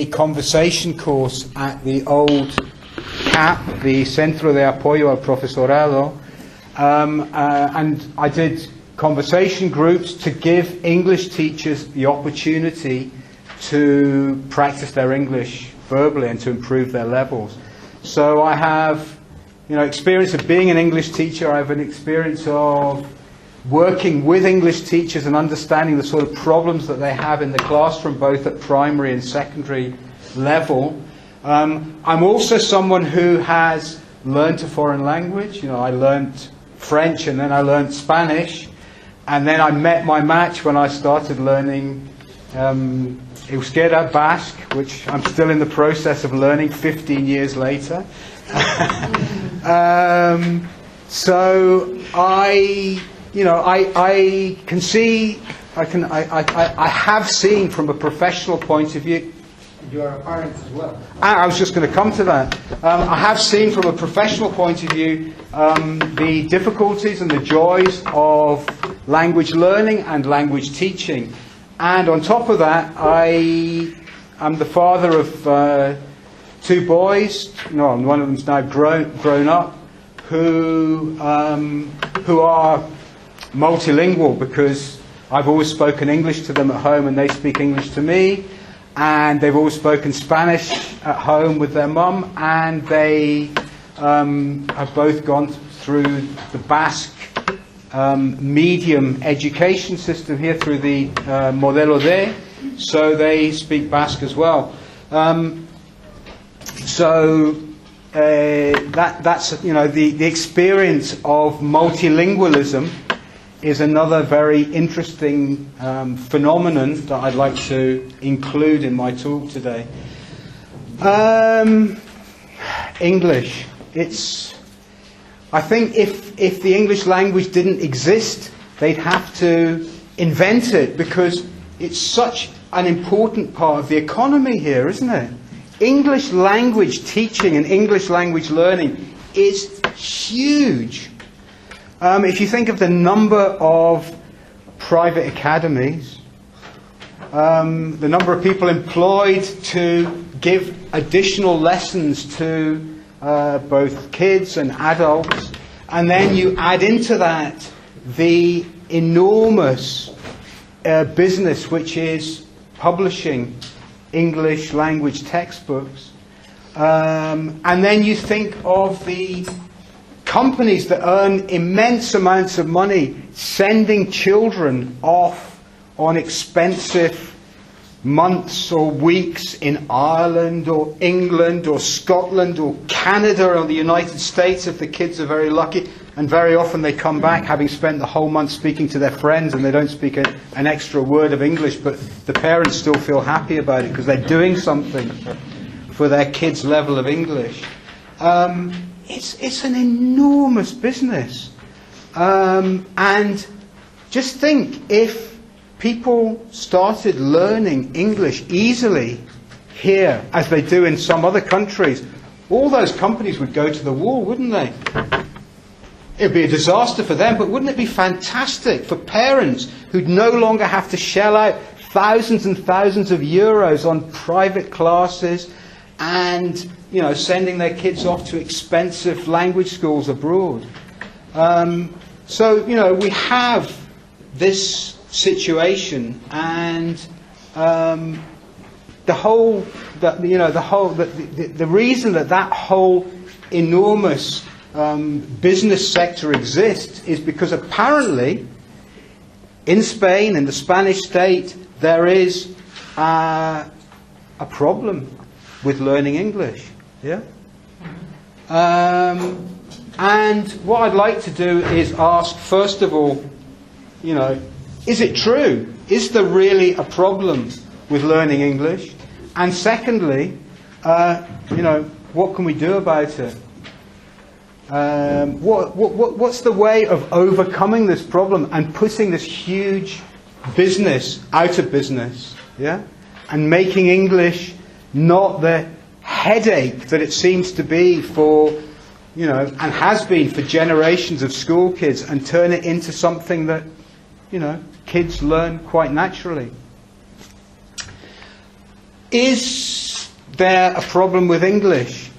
conversation course at the old CAP, the Centro de Apoyo al Profesorado, and I did conversation groups to give English teachers the opportunity to practice their English verbally and to improve their levels. So I have, experience of being an English teacher. I have an experience of working with English teachers and understanding the sort of problems that they have in the classroom, both at primary and secondary level. I'm also someone who has learned a foreign language. I learned French and then I learned Spanish. And then I met my match when I started learning Euskera Basque, which I'm still in the process of learning 15 years later. So I can see, I have seen from a professional point of view. You are a parent as well. I was just going to come to that. I have seen from a professional point of view the difficulties and the joys of language learning and language teaching. And on top of that, I am the father of two boys. One of them's now grown up, who are multilingual, because I've always spoken English to them at home and they speak English to me. And they've always spoken Spanish at home with their mum, and they have both gone through the Basque medium education system here through the Modelo D, so they speak Basque as well. That's the experience of multilingualism is another very interesting phenomenon that I'd like to include in my talk today. English. I think if the English language didn't exist, they'd have to invent it, because it's such an important part of the economy here, isn't it? English language teaching and English language learning is huge. If you think of the number of private academies, the number of people employed to give additional lessons to both kids and adults, and then you add into that the enormous business which is publishing English language textbooks, and then you think of the companies that earn immense amounts of money sending children off on expensive months or weeks in Ireland or England or Scotland or Canada or the United States if the kids are very lucky, and very often they come back having spent the whole month speaking to their friends and they don't speak an extra word of English, but the parents still feel happy about it because they're doing something for their kids' level of English. It's an enormous business. And just think, if people started learning English easily here, as they do in some other countries, all those companies would go to the wall, wouldn't they? It would be a disaster for them, but wouldn't it be fantastic for parents who'd no longer have to shell out thousands and thousands of euros on private classes and sending their kids off to expensive language schools abroad. We have this situation, and the reason that whole enormous business sector exists is because apparently in Spain, in the Spanish state, there is a problem with learning English. Yeah? And what I'd like to do is ask, first of all, is it true? Is there really a problem with learning English? And secondly, what can we do about it? What's the way of overcoming this problem and putting this huge business out of business? Yeah? And making English not the headache that it seems to be for, and has been for generations of school kids, and turn it into something that, kids learn quite naturally. Is there a problem with English?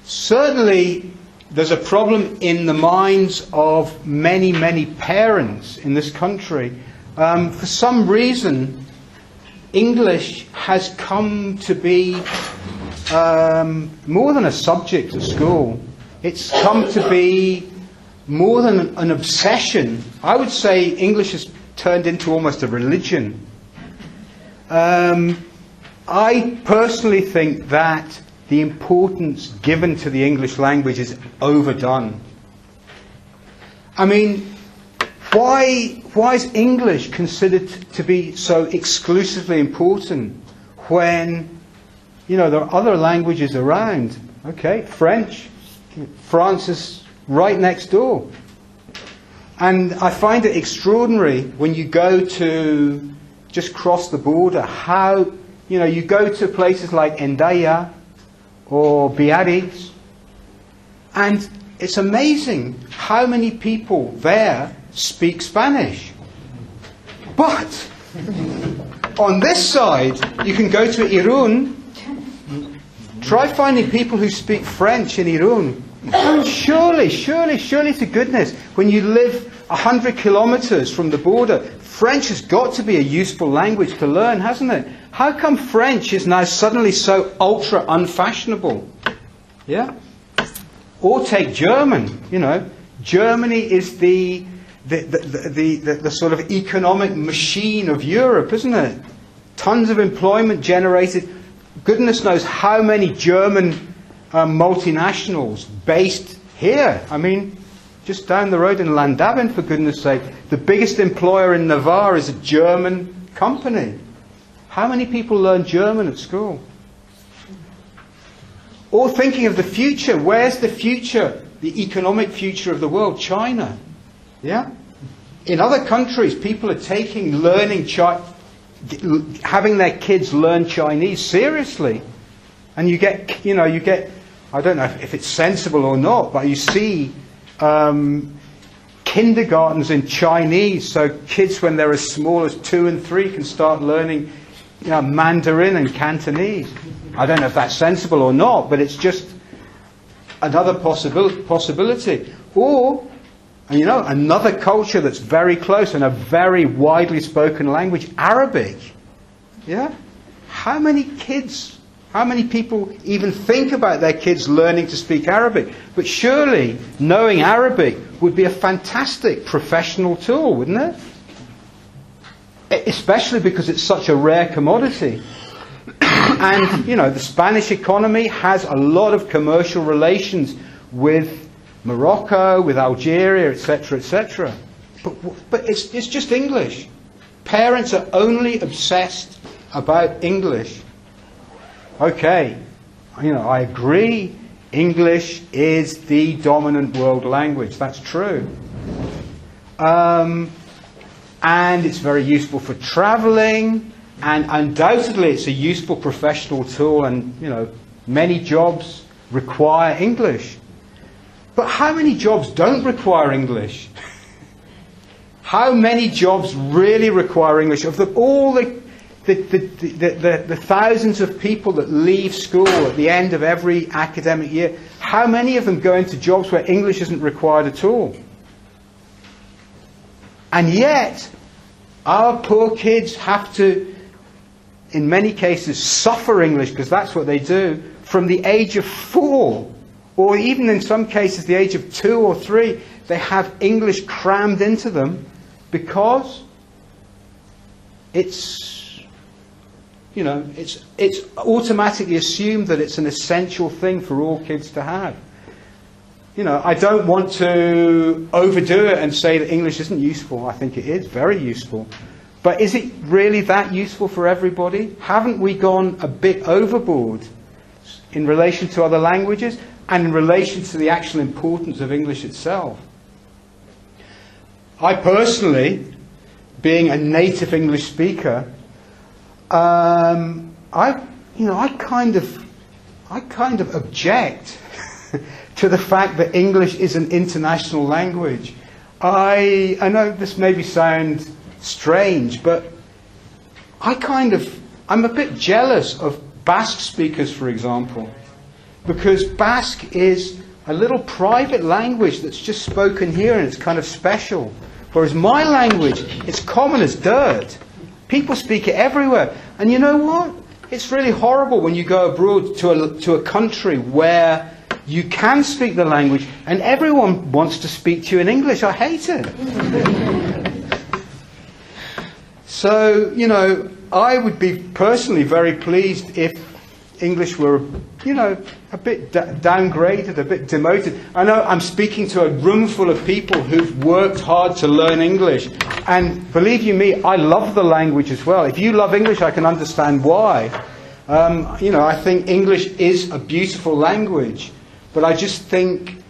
Certainly, there's a problem in the minds of many, many parents in this country. For some reason, English has come to be more than a subject at school. It's come to be more than an obsession. I would say English has turned into almost a religion. I personally think that the importance given to the English language is overdone. I mean, why is English considered to be so exclusively important when, you know, there are other languages around? Okay, French. France is right next door. And I find it extraordinary when you go to just cross the border, how, you know, you go to places like Hendaya or Biarritz, and it's amazing how many people there speak Spanish. But on this side, you can go to Irun, try finding people who speak French in Irun. And surely to goodness, when you live 100 kilometers from the border, French has got to be a useful language to learn, hasn't it? How come French is now suddenly so ultra unfashionable? Yeah? Or take German, you know. Germany is the sort of economic machine of Europe, isn't it? Tons of employment generated. Goodness knows how many German multinationals based here. I mean, just down the road in Landabin, for goodness sake. The biggest employer in Navarre is a German company. How many people learn German at school? Or thinking of the future. Where's the future? The economic future of the world? China. Yeah? In other countries, people are taking having their kids learn Chinese seriously. And you get, I don't know if it's sensible or not, but you see kindergartens in Chinese, so kids when they're as small as 2 and 3 can start learning Mandarin and Cantonese. I don't know if that's sensible or not, but it's just another possibility. Or, another culture that's very close and a very widely spoken language, Arabic. Yeah? How many people even think about their kids learning to speak Arabic? But surely knowing Arabic would be a fantastic professional tool, wouldn't it? Especially because it's such a rare commodity. And, the Spanish economy has a lot of commercial relations with Morocco, with Algeria, etc., etc. But it's just English. Parents are only obsessed about English. Okay, I agree. English is the dominant world language. That's true. And it's very useful for traveling. And undoubtedly it's a useful professional tool. And, many jobs require English. But how many jobs don't require English? How many jobs really require English? Of all the thousands of people that leave school at the end of every academic year, how many of them go into jobs where English isn't required at all? And yet, our poor kids have to, in many cases, suffer English, because that's what they do, from the age of 4, or even in some cases the age of 2 or 3, they have English crammed into them because it's automatically assumed that it's an essential thing for all kids to have. I don't want to overdo it and say that English isn't useful. I think it is very useful. But is it really that useful for everybody? Haven't we gone a bit overboard in relation to other languages and in relation to the actual importance of English itself? I personally, being a native English speaker, I kind of object to the fact that English is an international language. I know this maybe sound strange, but I kind of I'm a bit jealous of Basque speakers, for example, because Basque is a little private language that's just spoken here and it's kind of special. Whereas my language, it's common as dirt. People speak it everywhere. And you know what? It's really horrible when you go abroad to a country where you can speak the language and everyone wants to speak to you in English. I hate it. So, you know, I would be personally very pleased if English were, you know, a bit downgraded, a bit demoted. I know I'm speaking to a room full of people who've worked hard to learn English. And believe you me, I love the language as well. If you love English, I can understand why. You know, I think English is a beautiful language. But I just think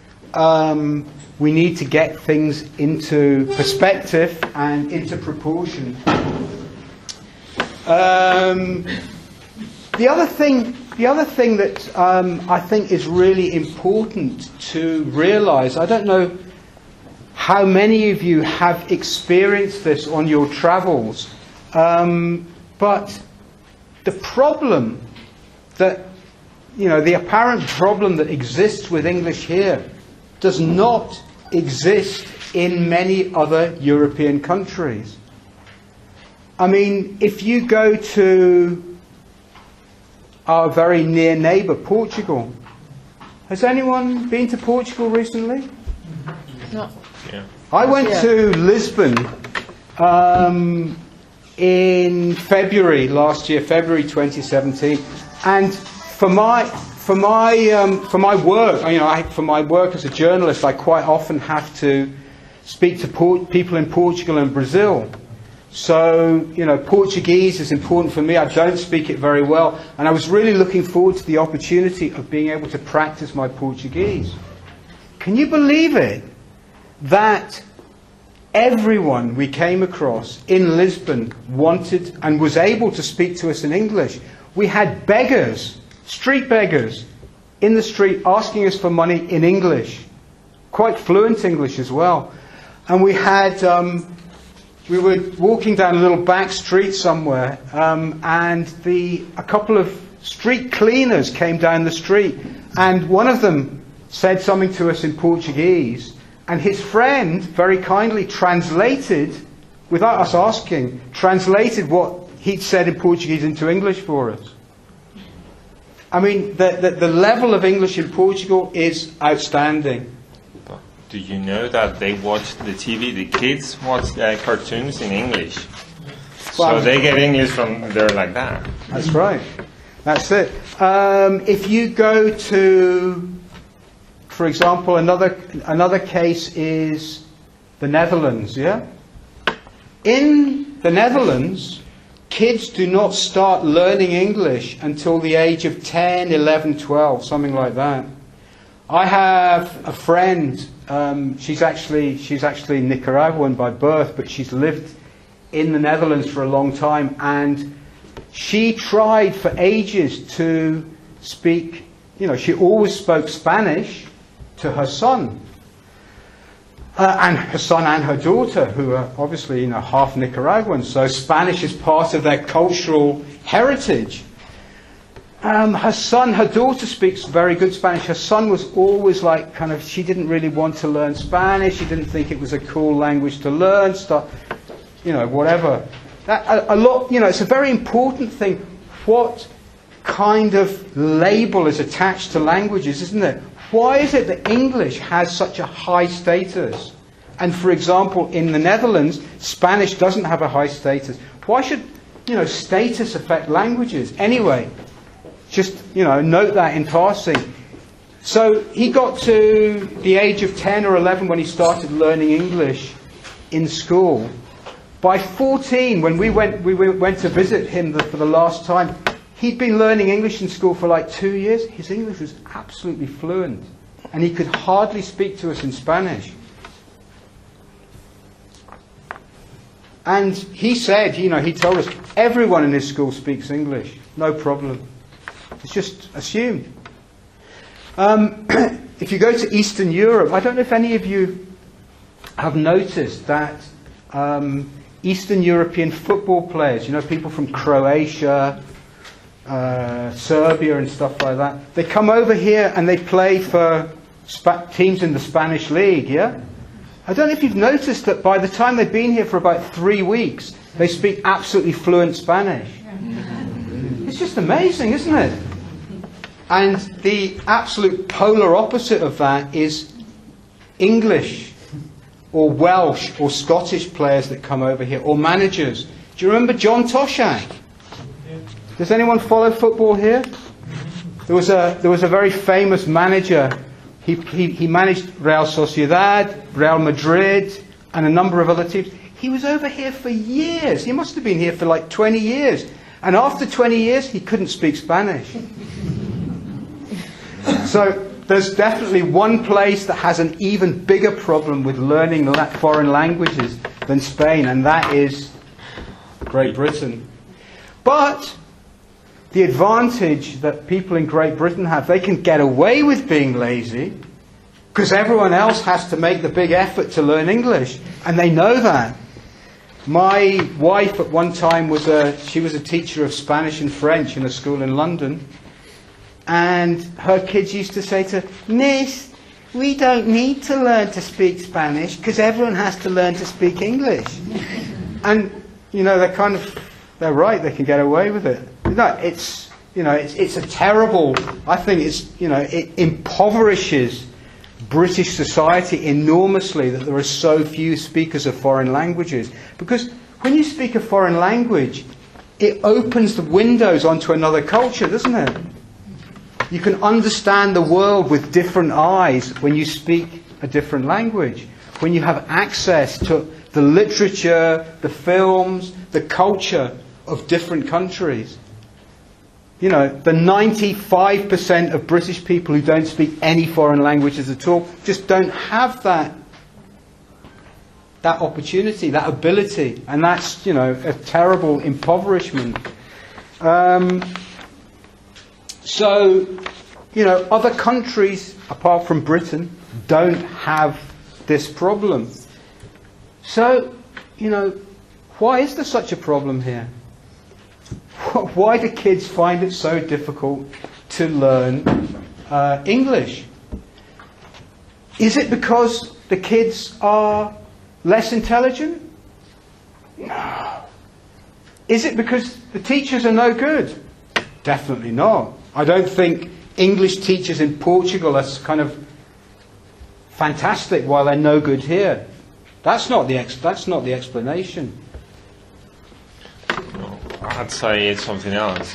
we need to get things into perspective and into proportion. The other thing that I think is really important to realise, I don't know how many of you have experienced this on your travels, but the problem that, you know, the apparent problem that exists with English here does not exist in many other European countries. I mean, if you go to our very near neighbour, Portugal. Has anyone been to Portugal recently? No. Yeah. I went to Lisbon in February last year, February 2017, and for my work, you know, for my work as a journalist, I quite often have to speak to people in Portugal and Brazil. So, you know, Portuguese is important for me. I don't speak it very well. And I was really looking forward to the opportunity of being able to practice my Portuguese. Can you believe it? That everyone we came across in Lisbon wanted and was able to speak to us in English. We had beggars, street beggars, in the street asking us for money in English. Quite fluent English as well. And we had... we were walking down a little back street somewhere, and a couple of street cleaners came down the street, and one of them said something to us in Portuguese, and his friend very kindly translated, without us asking, translated what he'd said in Portuguese into English for us. I mean, the level of English in Portugal is outstanding. Do you know that they watch the TV, the kids watch cartoons in English? Well, so they get English from there like that. That's right. That's it. If you go to, for example, another case is the Netherlands, yeah? In the Netherlands, kids do not start learning English until the age of 10, 11, 12, something like that. I have a friend, she's actually Nicaraguan by birth, but she's lived in the Netherlands for a long time, and she tried for ages to speak, you know, she always spoke Spanish to her son. And her son and her daughter, who are obviously, you know, half Nicaraguan, so Spanish is part of their cultural heritage. Her daughter speaks very good Spanish. Her son was always like, she didn't really want to learn Spanish. She didn't think it was a cool language to learn, you know, whatever. It's a very important thing. What kind of label is attached to languages, isn't it? Why is it that English has such a high status? And for example, in the Netherlands, Spanish doesn't have a high status. Why should, you know, status affect languages? Anyway, just, you know, note that in passing. So he got to the age of 10 or 11 when he started learning English in school. By 14, when we went to visit him for the last time, he'd been learning English in school for like 2 years. His English was absolutely fluent. And he could hardly speak to us in Spanish. And he said, you know, he told us, everyone in his school speaks English. No problem. It's just assumed. If you go to Eastern Europe, I don't know if any of you have noticed that Eastern European football players, you know, people from Croatia, Serbia and stuff like that. They come over here and they play for teams in the Spanish league, yeah? I don't know if you've noticed that by the time they've been here for about 3 weeks, they speak absolutely fluent Spanish. It's just amazing, isn't it? And the absolute polar opposite of that is English or Welsh or Scottish players that come over here, or managers. Do you remember John Toshak? Does anyone follow football here? There was a very famous manager. He managed Real Sociedad, Real Madrid, and a number of other teams. He was over here for years. He must have been here for like 20 years. And after 20 years, he couldn't speak Spanish. So there's definitely one place that has an even bigger problem with learning foreign languages than Spain, and that is Great Britain. But the advantage that people in Great Britain have, they can get away with being lazy because everyone else has to make the big effort to learn English, and they know that. My wife at one time was a teacher of Spanish and French in a school in London, and her kids used to say to her, "Miss, we don't need to learn to speak Spanish because everyone has to learn to speak English." And you know, they're right. They can get away with it. No, it's a terrible. I think it impoverishes British society enormously that there are so few speakers of foreign languages. Because when you speak a foreign language, it opens the windows onto another culture, doesn't it? You can understand the world with different eyes when you speak a different language. When you have access to the literature, the films, the culture of different countries. You know, the 95% of British people who don't speak any foreign languages at all just don't have that opportunity, that ability. And that's, you know, a terrible impoverishment. So, you know, other countries, apart from Britain, don't have this problem. So, you know, why is there such a problem here? Why do kids find it so difficult to learn English? Is it because the kids are less intelligent? No. Is it because the teachers are no good? Definitely not. I don't think English teachers in Portugal are kind of fantastic while they're no good here. That's not the explanation. I'd say it's something else.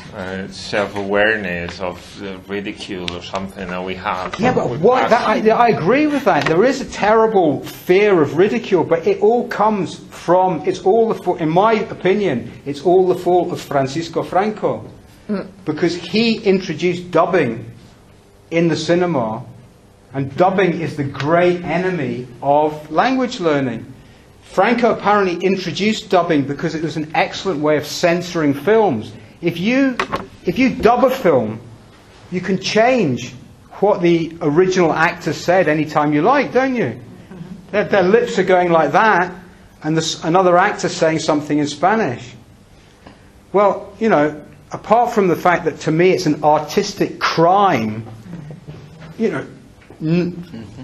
Self-awareness of the ridicule or something that we have. Yeah, but I agree with that. There is a terrible fear of ridicule, but it all comes from, in my opinion, it's all the fault of Francisco Franco. Because he introduced dubbing in the cinema, and dubbing is the great enemy of language learning. Franco apparently introduced dubbing because it was an excellent way of censoring films. If you dub a film, you can change what the original actor said anytime you like, don't you? Their lips are going like that, and another actor saying something in Spanish. Well, you know, apart from the fact that to me it's an artistic crime, you know,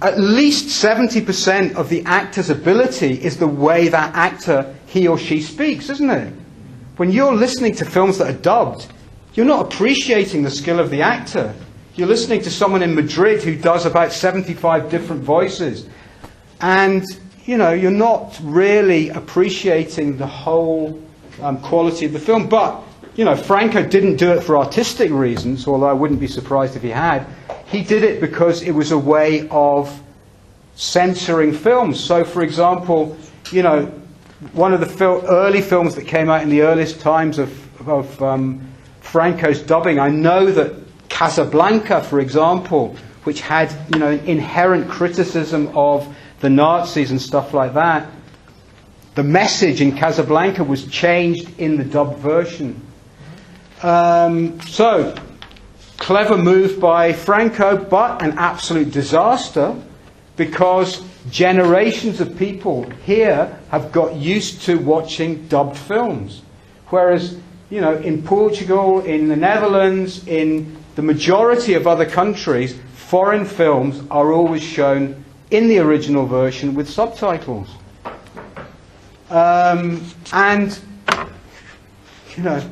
at least 70% of the actor's ability is the way that actor, he or she speaks, isn't it? When you're listening to films that are dubbed, you're not appreciating the skill of the actor. You're listening to someone in Madrid who does about 75 different voices. And, you know, you're not really appreciating the whole quality of the film. But, you know, Franco didn't do it for artistic reasons, although I wouldn't be surprised if he had. He did it because it was a way of censoring films. So, for example, you know, one of the early films that came out in the earliest times of Franco's dubbing, I know that Casablanca, for example, which had, you know, an inherent criticism of the Nazis and stuff like that, the message in Casablanca was changed in the dubbed version. Clever move by Franco, but an absolute disaster because generations of people here have got used to watching dubbed films. Whereas, you know, in Portugal, in the Netherlands, in the majority of other countries, foreign films are always shown in the original version with subtitles. And, you know,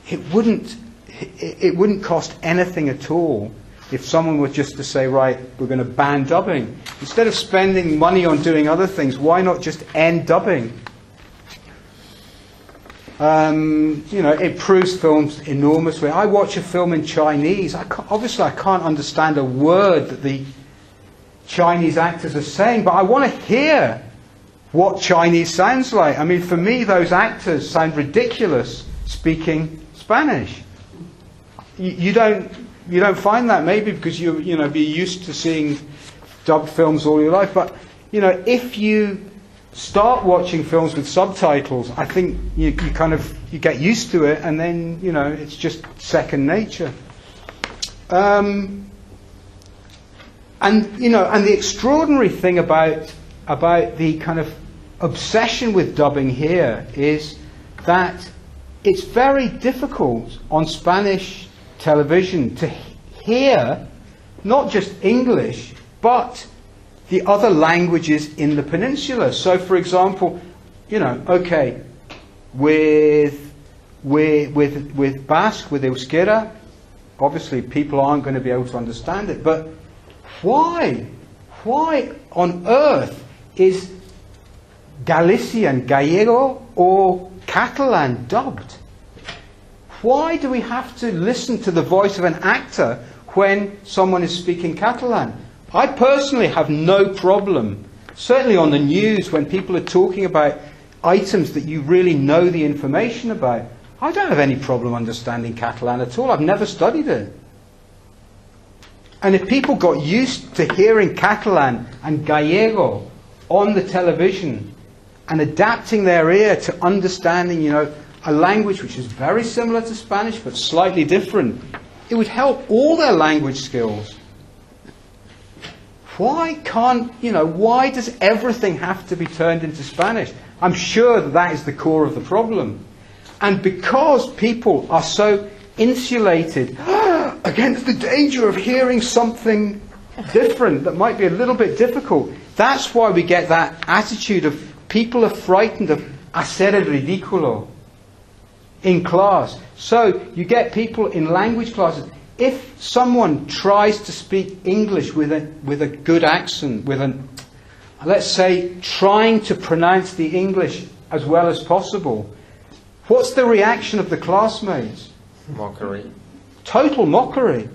it wouldn't cost anything at all if someone were just to say, right, we're going to ban dubbing. Instead of spending money on doing other things, why not just end dubbing? You know, it improves films enormously. I watch a film in Chinese. Obviously, I can't understand a word that the Chinese actors are saying, but I want to hear what Chinese sounds like. I mean, for me, those actors sound ridiculous speaking Spanish. You don't find that, maybe because you know, be used to seeing dubbed films all your life. But you know, if you start watching films with subtitles, I think you get used to it, and then, you know, it's just second nature. And you know, and the extraordinary thing about the kind of obsession with dubbing here is that it's very difficult on Spanish television to hear not just English but the other languages in the peninsula. So, for example, you know, okay, with Basque, with Euskera, obviously people aren't going to be able to understand it. But why on earth is Galician, Gallego, or Catalan dubbed? Why do we have to listen to the voice of an actor when someone is speaking Catalan? I personally have no problem, certainly on the news when people are talking about items that you really know the information about. I don't have any problem understanding Catalan at all. I've never studied it. And if people got used to hearing Catalan and Gallego on the television and adapting their ear to understanding, you know, a language which is very similar to Spanish but slightly different, it would help all their language skills. Why does everything have to be turned into Spanish? I'm sure that is the core of the problem. And because people are so insulated against the danger of hearing something different that might be a little bit difficult, that's why we get that attitude of people are frightened of hacer el ridículo in class. So you get people in language classes. If someone tries to speak English with a good accent, let's say, trying to pronounce the English as well as possible, what's the reaction of the classmates? Mockery. Total mockery.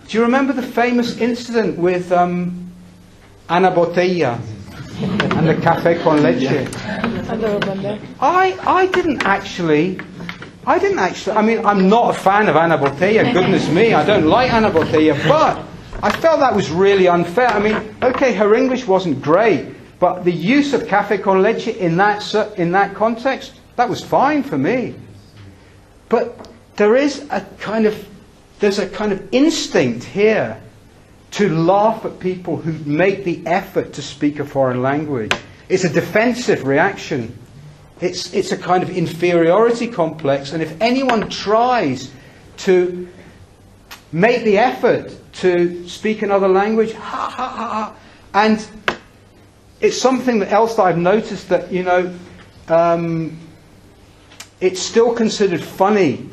Do you remember the famous incident with Ana Botella and the café con leche? I didn't actually, I mean, I'm not a fan of Ana Botella, goodness me, I don't like Ana Botella, but I felt that was really unfair. I mean, okay, her English wasn't great, but the use of café con leche in that context, that was fine for me. But there's a kind of instinct here to laugh at people who make the effort to speak a foreign language. It's a defensive reaction. It's a kind of inferiority complex, and if anyone tries to make the effort to speak another language, ha ha ha ha, and it's something else that I've noticed that, you know, it's still considered funny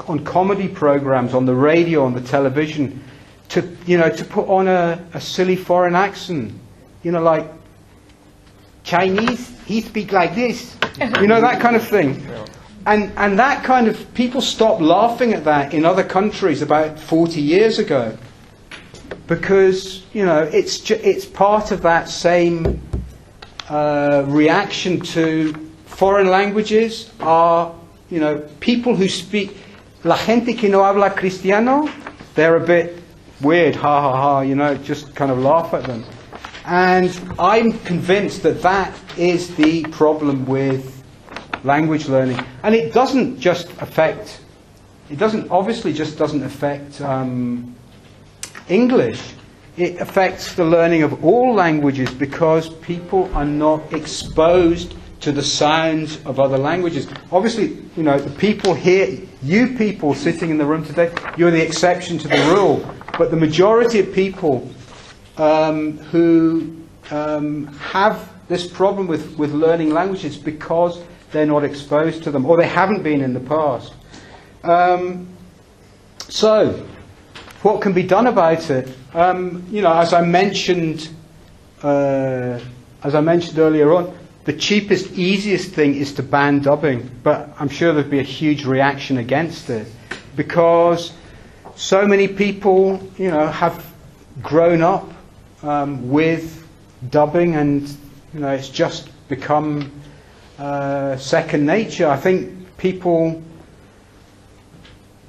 on comedy programs, on the radio, on the television, to put on a silly foreign accent, you know, like Chinese, he speak like this, you know, that kind of thing. And that kind of, people stopped laughing at that in other countries about 40 years ago, because, you know, it's part of that same reaction to foreign languages. Are, you know, people who speak, la gente que no habla cristiano, they're a bit weird, ha ha ha, you know, just kind of laugh at them. And I'm convinced that that is the problem with language learning. And it doesn't just affect, obviously just doesn't affect English. it affects the learning of all languages because people are not exposed to the sounds of other languages. Obviously, you know, the people here, you people sitting in the room today, you're the exception to the rule. But the majority of people who have this problem with learning languages because they're not exposed to them, or they haven't been in the past. So, what can be done about it? You know, as I mentioned earlier on, the cheapest, easiest thing is to ban dubbing, but I'm sure there'd be a huge reaction against it because so many people, you know, have grown up with dubbing, and you know, it's just become second nature. I think people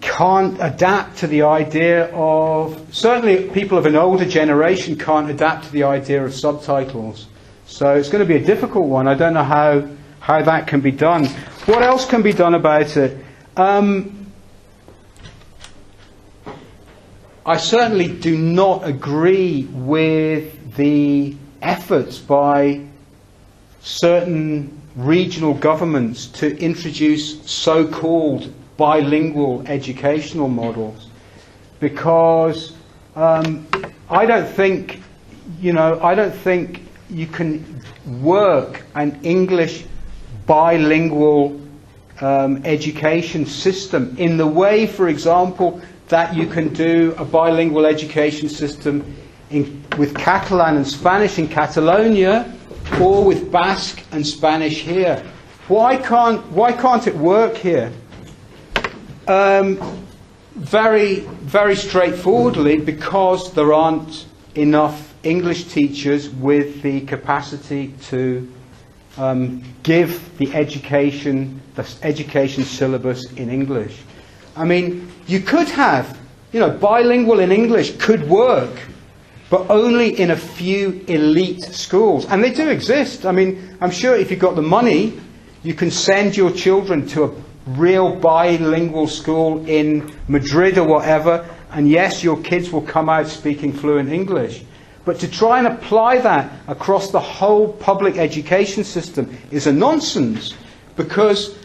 can't adapt to the idea of, certainly people of an older generation can't adapt to the idea of subtitles. So it's going to be a difficult one. I don't know how that can be done. What else can be done about it? I certainly do not agree with the efforts by certain regional governments to introduce so-called bilingual educational models, because I don't think you can work an English bilingual education system in the way, for example, that you can do a bilingual education system with Catalan and Spanish in Catalonia, or with Basque and Spanish here. Why can't it work here? Very, very straightforwardly, because there aren't enough English teachers with the capacity to give the education syllabus in English. I mean, you could have, you know, bilingual in English could work, but only in a few elite schools. And they do exist. I mean, I'm sure if you've got the money, you can send your children to a real bilingual school in Madrid or whatever, and yes, your kids will come out speaking fluent English. But to try and apply that across the whole public education system is a nonsense, because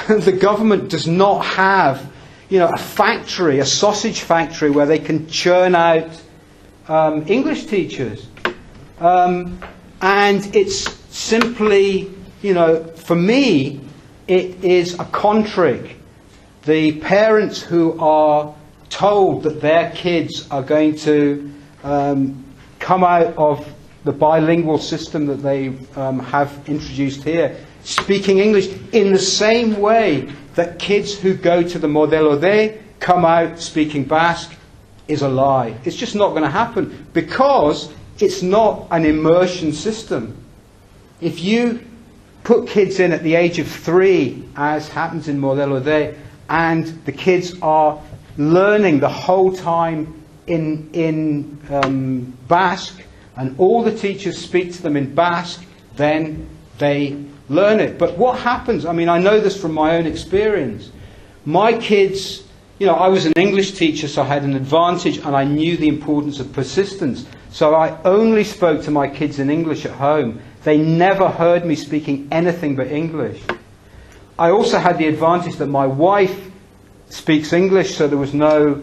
the government does not have, you know, a factory, a sausage factory where they can churn out English teachers. And it's simply, you know, for me, it is a con-trick. The parents who are told that their kids are going to come out of the bilingual system that they have introduced here, speaking English in the same way that kids who go to the Modelo D come out speaking Basque, is a lie. It's just not going to happen, because it's not an immersion system. If you put kids in at the age of 3, as happens in Modelo D, and the kids are learning the whole time in Basque, and all the teachers speak to them in Basque, then they learn it. But what happens, I mean, I know this from my own experience. My kids, you know, I was an English teacher, so I had an advantage, and I knew the importance of persistence. So I only spoke to my kids in English at home. They never heard me speaking anything but English. I also had the advantage that my wife speaks English, so there was no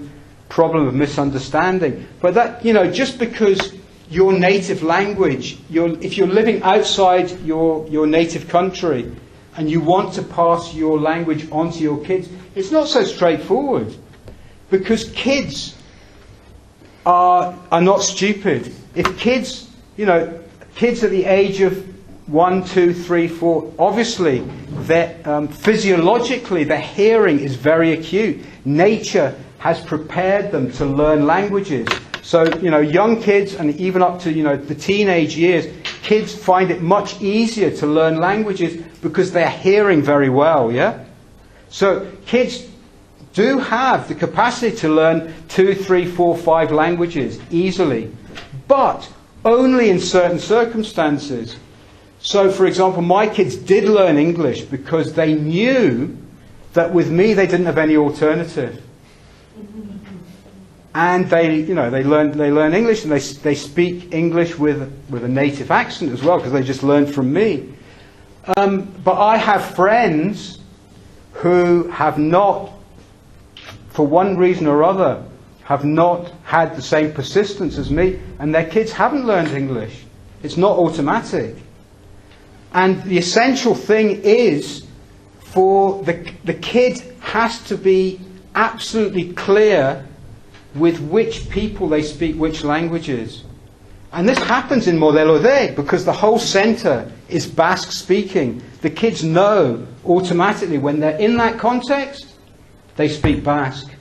problem of misunderstanding. But that, you know, just because your native language, if you're living outside your native country and you want to pass your language on to your kids, it's not so straightforward. Because kids are not stupid. If kids, you know, kids at the age of 1, 2, 3, 4, obviously, physiologically, their hearing is very acute. Nature has prepared them to learn languages. So, you know, young kids, and even up to, you know, the teenage years, kids find it much easier to learn languages because they're hearing very well, yeah? So kids do have the capacity to learn 2, 3, 4, 5 languages easily, but only in certain circumstances. So, for example, my kids did learn English because they knew that with me they didn't have any alternative. and they learn English, and they speak English with a native accent as well, because they just learned from me. But I have friends who have not, for one reason or other, have not had the same persistence as me, and their kids haven't learned English. It's not automatic. And the essential thing is, for the kid has to be absolutely clear with which people they speak which languages. And this happens in Modelo D, because the whole centre is Basque speaking. The kids know automatically when they're in that context, they speak Basque.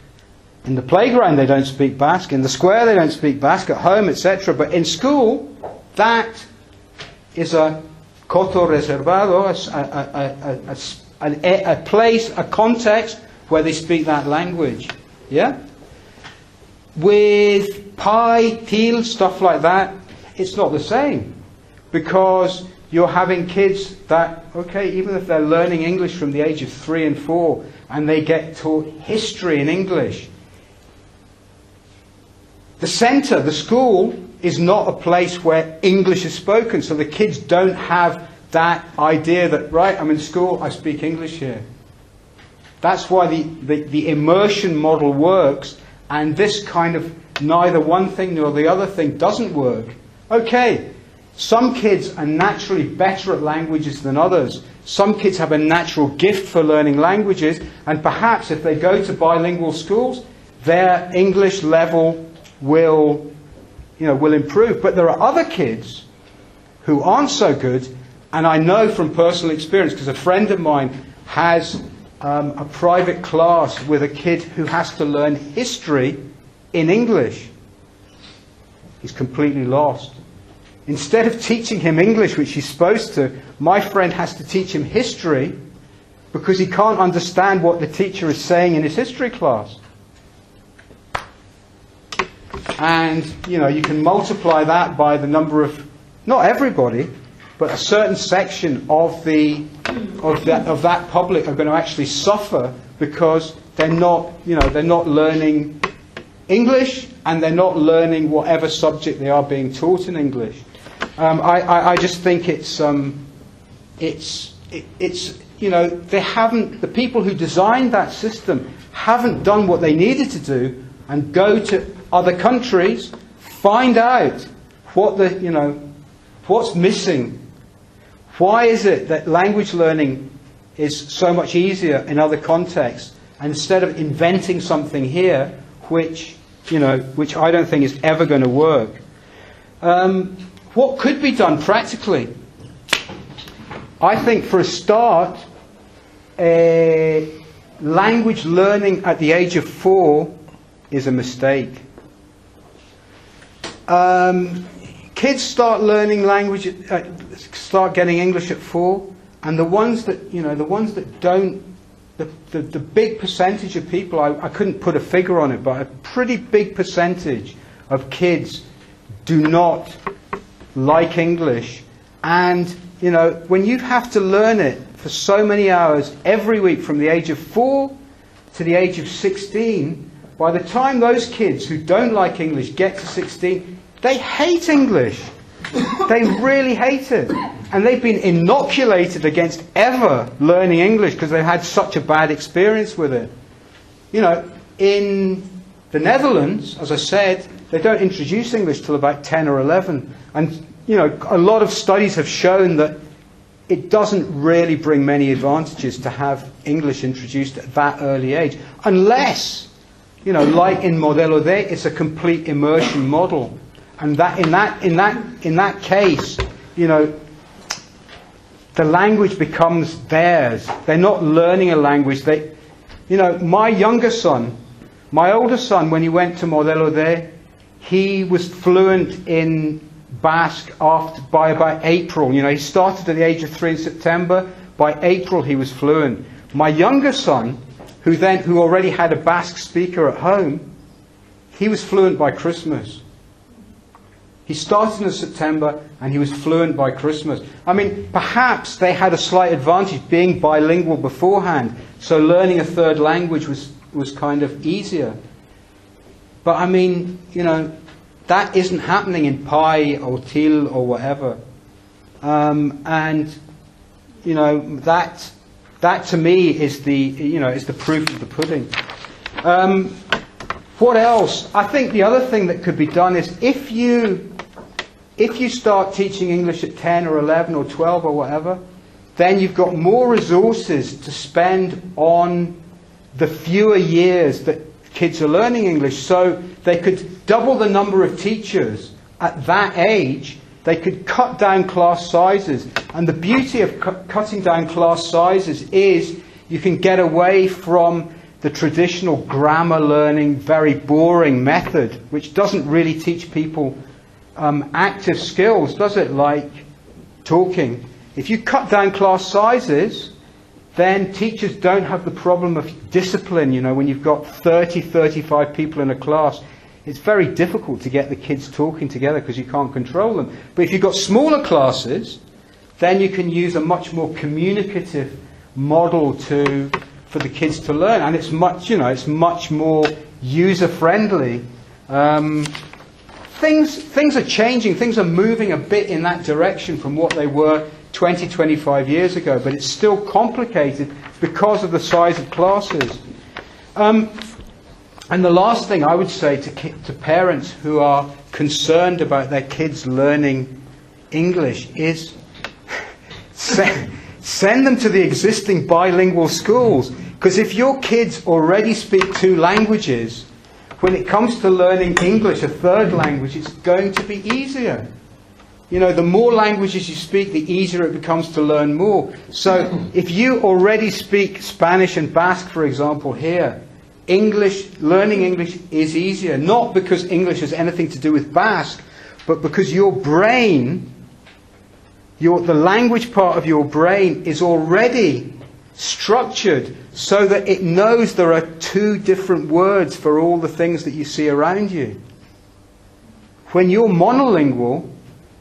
In the playground they don't speak Basque, in the square they don't speak Basque, at home, etc. But in school, that is a coto reservado, a place, a context where they speak that language. Yeah? With pi, til, stuff like that, it's not the same. Because you're having kids that, okay, even if they're learning English from the age of 3 and 4, and they get taught history in English, the centre, the school, is not a place where English is spoken. So the kids don't have that idea that, right, I'm in school, I speak English here. That's why the immersion model works, and this kind of neither one thing nor the other thing doesn't work. Okay, some kids are naturally better at languages than others. Some kids have a natural gift for learning languages, and perhaps if they go to bilingual schools, their English level will improve. But there are other kids who aren't so good, and I know from personal experience, because a friend of mine has a private class with a kid who has to learn history in English. He's completely lost. Instead of teaching him English, which he's supposed to, my friend has to teach him history because he can't understand what the teacher is saying in his history class. And, you can multiply that by the number of, not everybody, but a certain section of that public are going to actually suffer because they're not learning English, and they're not learning whatever subject they are being taught in English. I just think the people who designed that system haven't done what they needed to do and go to other countries, find out what's missing. Why is it that language learning is so much easier in other contexts, and instead of inventing something here, which I don't think is ever going to work? What could be done practically? I think for a start, language learning at the age of 4 is a mistake. Kids start learning language, start getting English at 4, and the ones that don't, the big percentage of people, I couldn't put a figure on it, but a pretty big percentage of kids do not like English. And when you have to learn it for so many hours every week from the age of 4 to the age of 16, by the time those kids who don't like English get to 16, they hate English. They really hate it. And they've been inoculated against ever learning English because they've had such a bad experience with it. In the Netherlands, as I said, they don't introduce English till about 10 or 11. And, a lot of studies have shown that it doesn't really bring many advantages to have English introduced at that early age. Unless, like in Modelo D, it's a complete immersion model. And that in that case, the language becomes theirs. They're not learning a language. My younger son, my older son, when he went to Modelo D, he was fluent in Basque by about April. He started at the age of 3 in September. By April, he was fluent. My younger son, who already had a Basque speaker at home, he was fluent by Christmas. He started in September and he was fluent by Christmas. I mean, perhaps they had a slight advantage being bilingual beforehand, so learning a third language was kind of easier. But I mean, you know, that isn't happening in Pi or Til or whatever. And you know, that to me is the proof of the pudding. What else? I think the other thing that could be done is if you start teaching English at 10 or 11 or 12 or whatever, then you've got more resources to spend on the fewer years that kids are learning English. So they could double the number of teachers at that age. They could cut down class sizes. And the beauty of cutting down class sizes is you can get away from the traditional grammar learning, very boring method, which doesn't really teach people active skills, does it, like talking? If you cut down class sizes, then teachers don't have the problem of discipline. You know, when you've got 30, 35 people in a class, it's very difficult to get the kids talking together because you can't control them. But if you've got smaller classes, then you can use a much more communicative model for the kids to learn, and it's much more user-friendly. Things are changing. Things are moving a bit in that direction from what they were 20, 25 years ago, but it's still complicated because of the size of classes. And the last thing I would say to parents who are concerned about their kids learning English is send them to the existing bilingual schools. Because if your kids already speak 2 languages, when it comes to learning English, a 3rd language, it's going to be easier. You know, the more languages you speak, the easier it becomes to learn more. So if you already speak Spanish and Basque, for example, here, learning English is easier. Not because English has anything to do with Basque, but because your brain, the language part of your brain is already structured so that it knows there are 2 different words for all the things that you see around you. When you're monolingual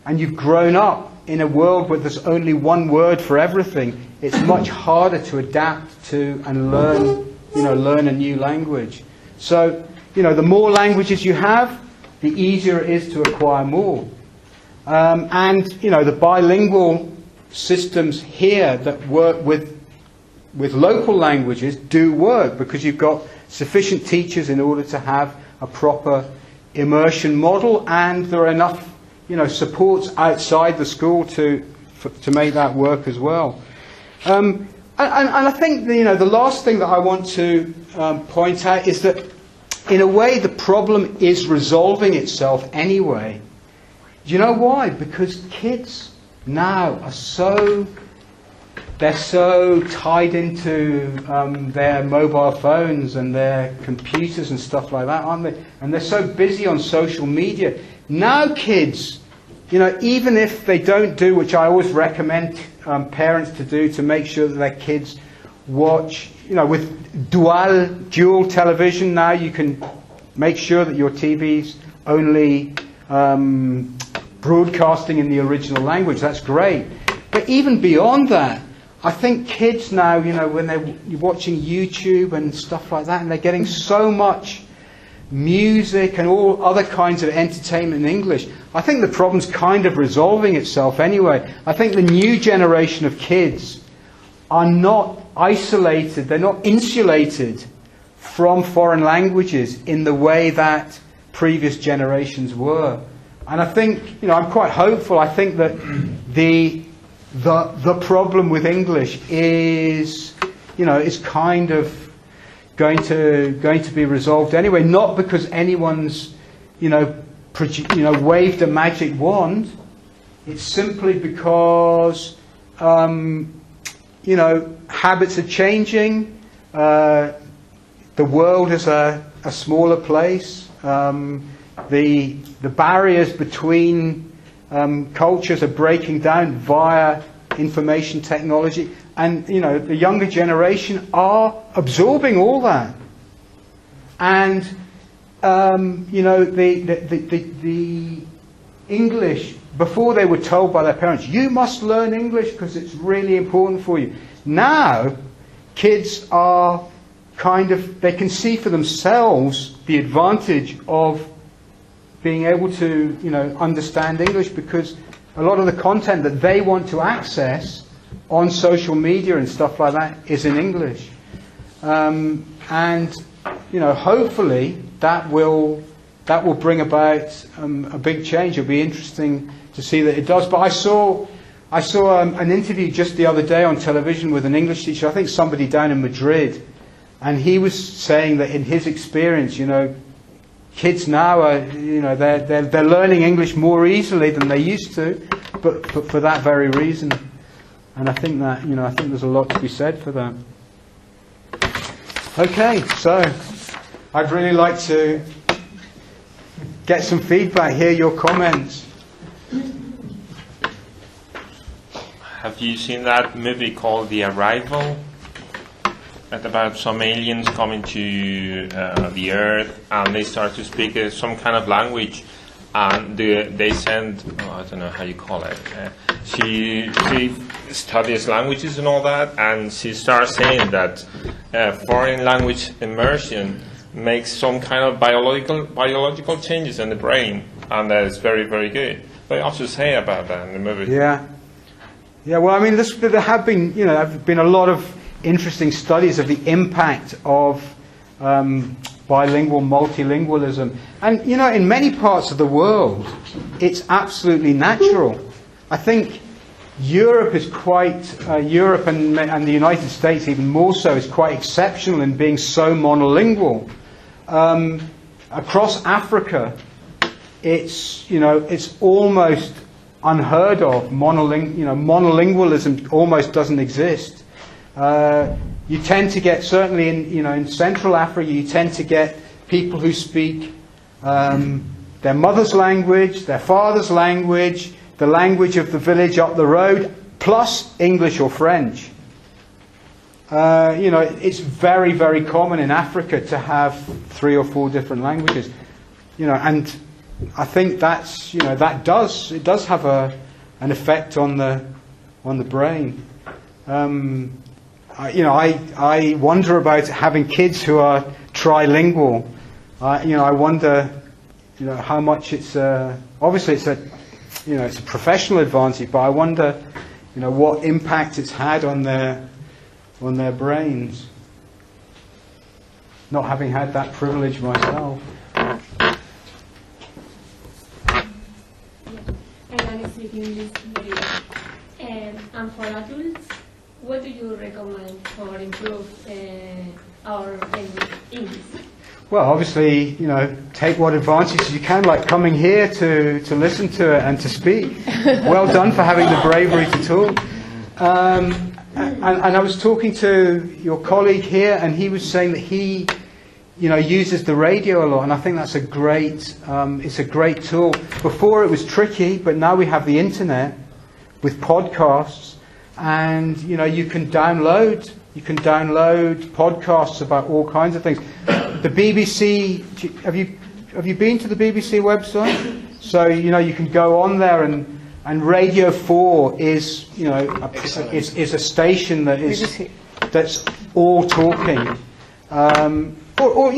and you've grown up in a world where there's only 1 word for everything, it's much harder to adapt to and learn a new language. So, the more languages you have, the easier it is to acquire more. And the bilingual systems here that work with local languages do work because you've got sufficient teachers in order to have a proper immersion model, and there are enough supports outside the school to make that work as well. And I think the last thing that I want to point out is that in a way the problem is resolving itself anyway. Do you know why? Because kids now are so tied into their mobile phones and their computers and stuff like that, aren't they? And they're so busy on social media. Now kids, even if they don't do, which I always recommend parents to do, to make sure that their kids watch, with dual television now, you can make sure that your TV's only broadcasting in the original language. That's great. But even beyond that, I think kids now, when they're watching YouTube and stuff like that, and they're getting so much music and all other kinds of entertainment in English, I think the problem's kind of resolving itself anyway. I think the new generation of kids are not isolated, they're not insulated from foreign languages in the way that previous generations were. And I think, I'm quite hopeful. I think that the problem with English is, is kind of going to be resolved anyway. Not because anyone's, waved a magic wand. It's simply because, habits are changing. The world is a smaller place. The barriers between cultures are breaking down via information technology, and the younger generation are absorbing all that. And the English, before they were told by their parents, you must learn English because it's really important for you. Now, kids are they can see for themselves the advantage of being able to, understand English, because a lot of the content that they want to access on social media and stuff like that is in English. And hopefully that will bring about a big change. It'll be interesting to see that it does. But I saw an interview just the other day on television with an English teacher, I think somebody down in Madrid, and he was saying that in his experience, kids now are, they're learning English more easily than they used to, but for that very reason. And I think that, I think there's a lot to be said for that. Okay, so I'd really like to get some feedback, hear your comments. Have you seen that movie called The Arrival? It's about some aliens coming to the Earth, and they start to speak some kind of language, and they send, I don't know how you call it. She studies languages and all that, and she starts saying that foreign language immersion makes some kind of biological changes in the brain, and that is very, very good. They also say about that in the movie. Yeah. Well, I mean, there have been a lot of interesting studies of the impact of bilingual, multilingualism, and in many parts of the world, it's absolutely natural. I think Europe is Europe and the United States even more so, is quite exceptional in being so monolingual. Across Africa, it's almost unheard of. Monolingualism almost doesn't exist. You tend to get, certainly in Central Africa, you tend to get people who speak their mother's language, their father's language, the language of the village up the road, plus English or French. It's very, very common in Africa to have 3 or 4 different languages. And I think that does have an effect on the brain. I wonder about having kids who are trilingual. I wonder, how much it's obviously it's a professional advantage, but I wonder, what impact it's had on their brains. Not having had that privilege myself. I'm speaking this video. And for adults, what do you recommend for improve our English? Well, obviously, take what advantages you can, like coming here to listen to it and to speak. Well done for having the bravery to talk. And I was talking to your colleague here, and he was saying that he, uses the radio a lot, and I think that's it's a great tool. Before it was tricky, but now we have the internet with podcasts, and you can download podcasts about all kinds of things. The BBC, have you been to the BBC website? So you can go on there, and Radio 4 is is a station that's all talking. Or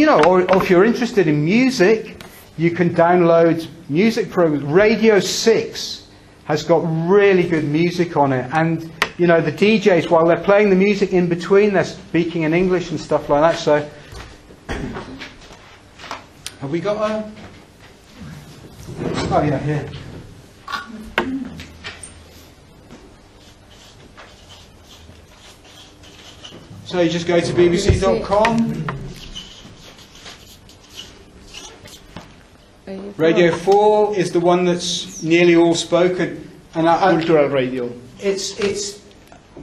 if you're interested in music, you can download music programs. Radio 6 has got really good music on it, and the DJs, while they're playing the music in between, they're speaking in English and stuff like that. So, have we got a? Oh yeah, here. So you just go to bbc.com. Radio 4 is the one that's nearly all spoken, and Cultural radio. It's.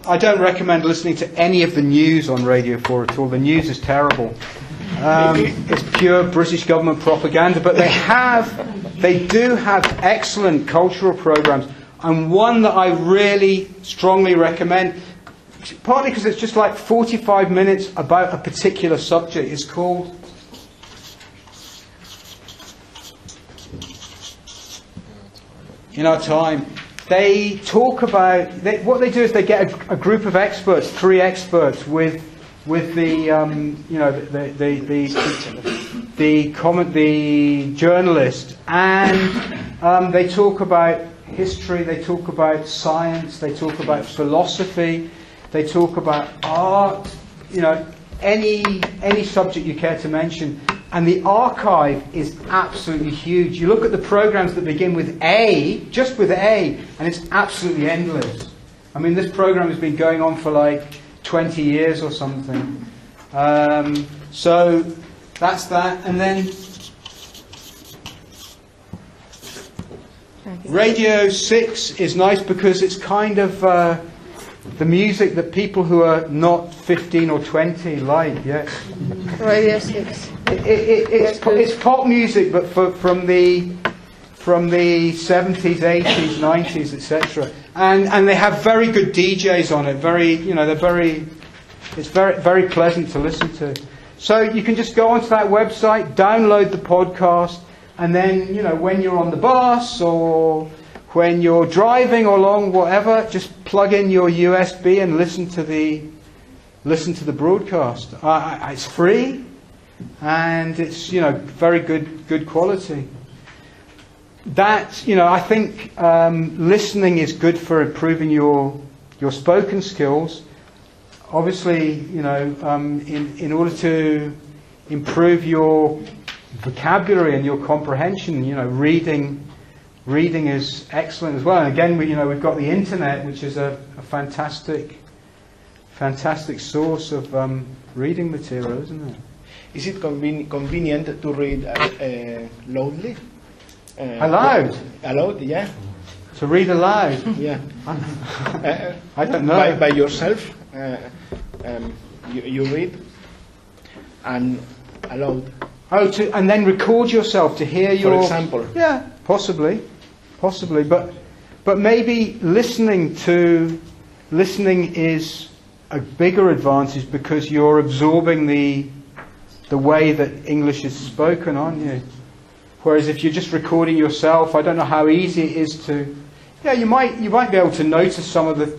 I don't recommend listening to any of the news on Radio 4 at all. The news is terrible. It's pure British government propaganda. But they do have excellent cultural programs, and one that I really strongly recommend, partly because it's just like 45 minutes about a particular subject. It's called In Our Time. They talk about, what they do is they get a group of experts, 3 experts with with the the journalist, and they talk about history, they talk about science, they talk about philosophy, they talk about art, any subject you care to mention. And the archive is absolutely huge. You look at the programs that begin with A, just with A, and it's absolutely endless. I mean, this program has been going on for like 20 years or something. So that's that. And then Radio 6 is nice because it's kind of the music that people who are not 15 or 20 like. Yes. Radio 6. It's pop music, but from the 70s, 80s, 90s, etc. And they have very good DJs on it. It's very pleasant to listen to. So you can just go onto that website, download the podcast, and then when you're on the bus or when you're driving along, whatever, just plug in your USB and listen to the broadcast. It's free, and it's very good quality. That I think listening is good for improving your spoken skills. Obviously, in order to improve your vocabulary and your comprehension, reading is excellent as well. And again, we've got the internet, which is a fantastic source of reading material, isn't it? Is it convenient to read loudly? Aloud? Aloud, yeah. To read aloud? Yeah. I don't know. By yourself, you read and aloud. Oh, and then record yourself to hear your... For example. Yeah, possibly, but maybe listening is a bigger advantage because you're absorbing the way that English is spoken, aren't you? Whereas if you're just recording yourself, I don't know how easy it is to... Yeah, you might be able to notice some of the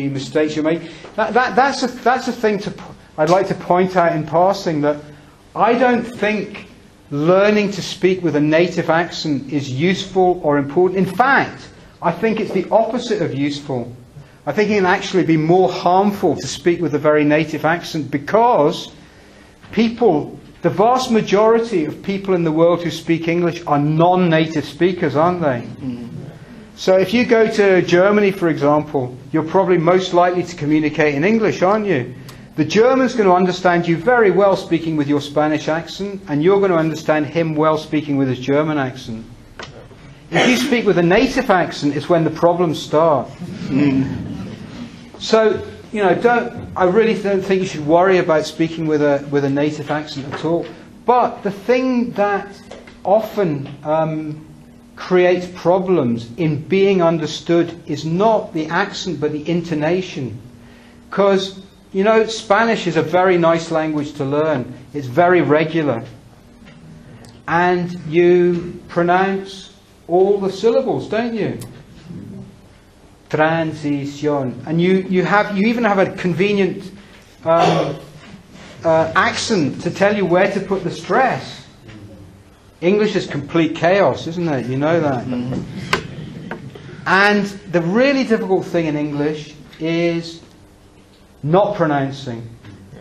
mistakes you make. That's a thing I'd like to point out in passing, that I don't think learning to speak with a native accent is useful or important. In fact, I think it's the opposite of useful. I think it can actually be more harmful to speak with a very native accent because the vast majority of people in the world who speak English are non-native speakers, aren't they? Mm-hmm. So if you go to Germany, for example, you're probably most likely to communicate in English, aren't you? The German's going to understand you very well speaking with your Spanish accent, and you're going to understand him well speaking with his German accent. If you speak with a native accent, it's when the problems start. So, I really don't think you should worry about speaking with a native accent at all. But the thing that often creates problems in being understood is not the accent, but the intonation. Because Spanish is a very nice language to learn. It's very regular. And you pronounce all the syllables, don't you? Transición. And you even have a convenient accent to tell you where to put the stress. English is complete chaos, isn't it? You know that. And the really difficult thing in English is not pronouncing.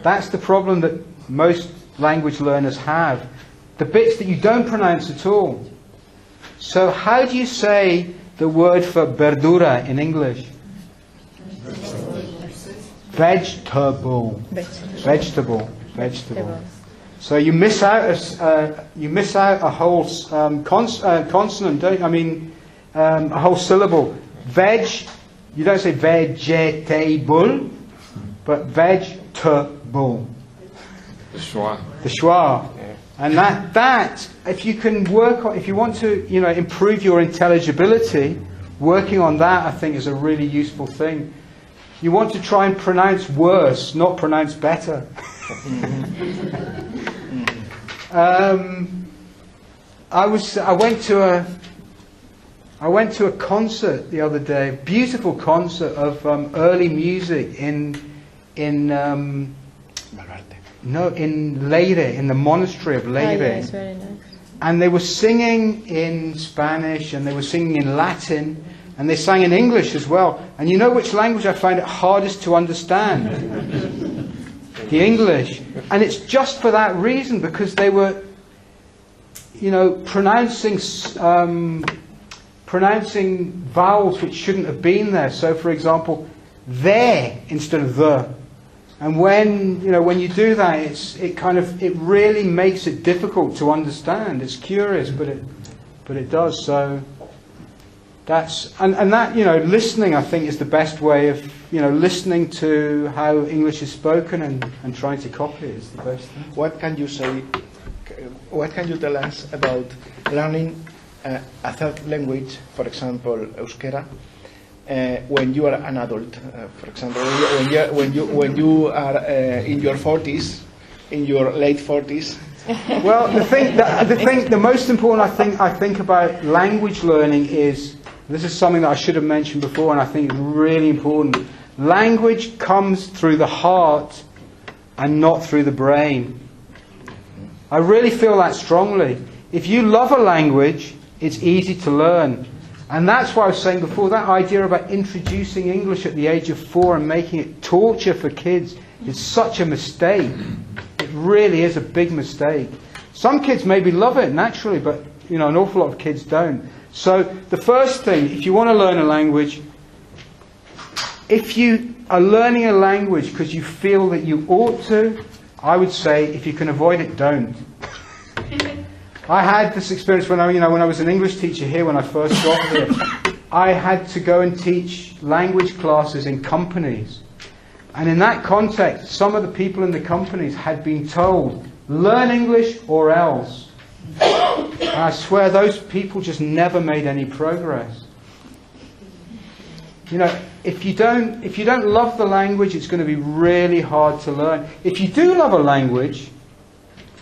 That's the problem that most language learners have. The bits that you don't pronounce at all. So how do you say the word for verdura in English? Vegetable. So you miss out a whole consonant, don't you? I mean, a whole syllable. Veg. You don't say vegetable, but vegetable. The schwa. The schwa. Yeah. And that if you can work on, if you want to, improve your intelligibility, working on that, I think, is a really useful thing. You want to try and pronounce worse, not pronounce better. I went to a concert the other day, beautiful concert of early music in No, in Leyre, in the monastery of Leyre. Yes, very nice. And they were singing in Spanish and they were singing in Latin and they sang in English as well. And you know which language I find it hardest to understand? The English. And it's just for that reason, because they were, pronouncing vowels which shouldn't have been there. So, for example, there instead of the. And when you do that, it really makes it difficult to understand. It's curious, but it does. So that's and that listening, I think, is the best way of listening to how English is spoken and trying to copy it is the best thing. What can you say? What can you tell us about learning a third language, for example, Euskera? When you are an adult, for example, when you are in your 40s, in your late 40s. Well, the most important I think about language learning is, this is something that I should have mentioned before, and I think it's really important. Language comes through the heart and not through the brain. I really feel that strongly. If you love a language, it's easy to learn. And that's why I was saying before, that idea about introducing English at the age of 4 and making it torture for kids is such a mistake. It really is a big mistake. Some kids maybe love it naturally, but an awful lot of kids don't. So the first thing, if you want to learn a language, if you are learning a language because you feel that you ought to, I would say if you can avoid it, don't. I had this experience when I was an English teacher here when I first got here. I had to go and teach language classes in companies. And in that context, some of the people in the companies had been told, learn English or else. And I swear those people just never made any progress. If you don't love the language, it's going to be really hard to learn. If you do love a language,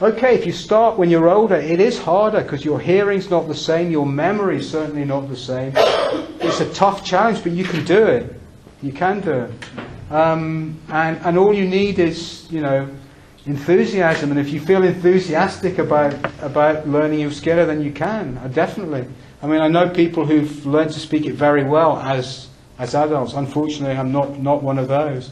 okay, if you start when you're older, it is harder because your hearing's not the same, your memory's certainly not the same. It's a tough challenge, but you can do it. You can do it. And all you need is, enthusiasm. And if you feel enthusiastic about learning Euskera, then you can, definitely. I mean, I know people who've learned to speak it very well as adults. Unfortunately, I'm not one of those.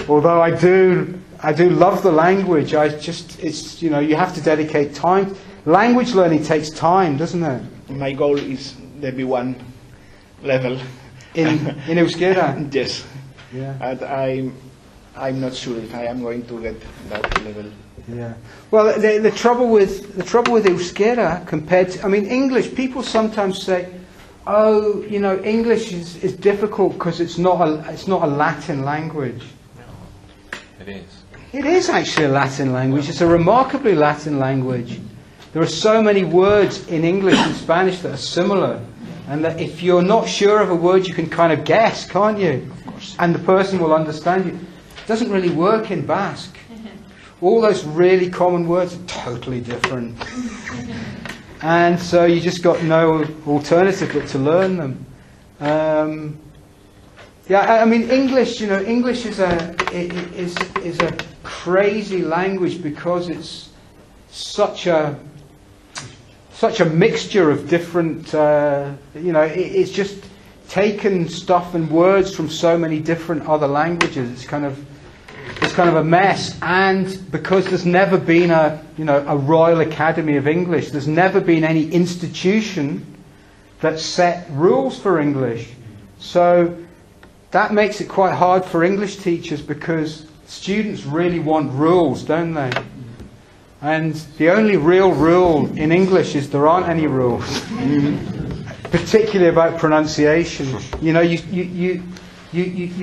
Although I do love the language. It's you have to dedicate time. Language learning takes time, doesn't it? My goal is the B1 level. In Euskera? Yes. Yeah. And I'm not sure if I am going to get that level. Yeah. Well, the trouble with Euskera compared to, English. People sometimes say, "Oh, English is difficult because it's not a Latin language." It is. It is actually a Latin language. It's a remarkably Latin language. There are so many words in English and Spanish that are similar, and that if you're not sure of a word, you can kind of guess, can't you? Of course. And the person will understand you. It doesn't really work in Basque. All those really common words are totally different. And so you just got no alternative but to learn them. English. English is a crazy language because it's such a mixture of different. It's just taken stuff and words from so many different other languages. It's kind of a mess. And because there's never been a Royal Academy of English, there's never been any institution that set rules for English. So that makes it quite hard for English teachers because students really want rules, don't they? And the only real rule in English is there aren't any rules, particularly about pronunciation. You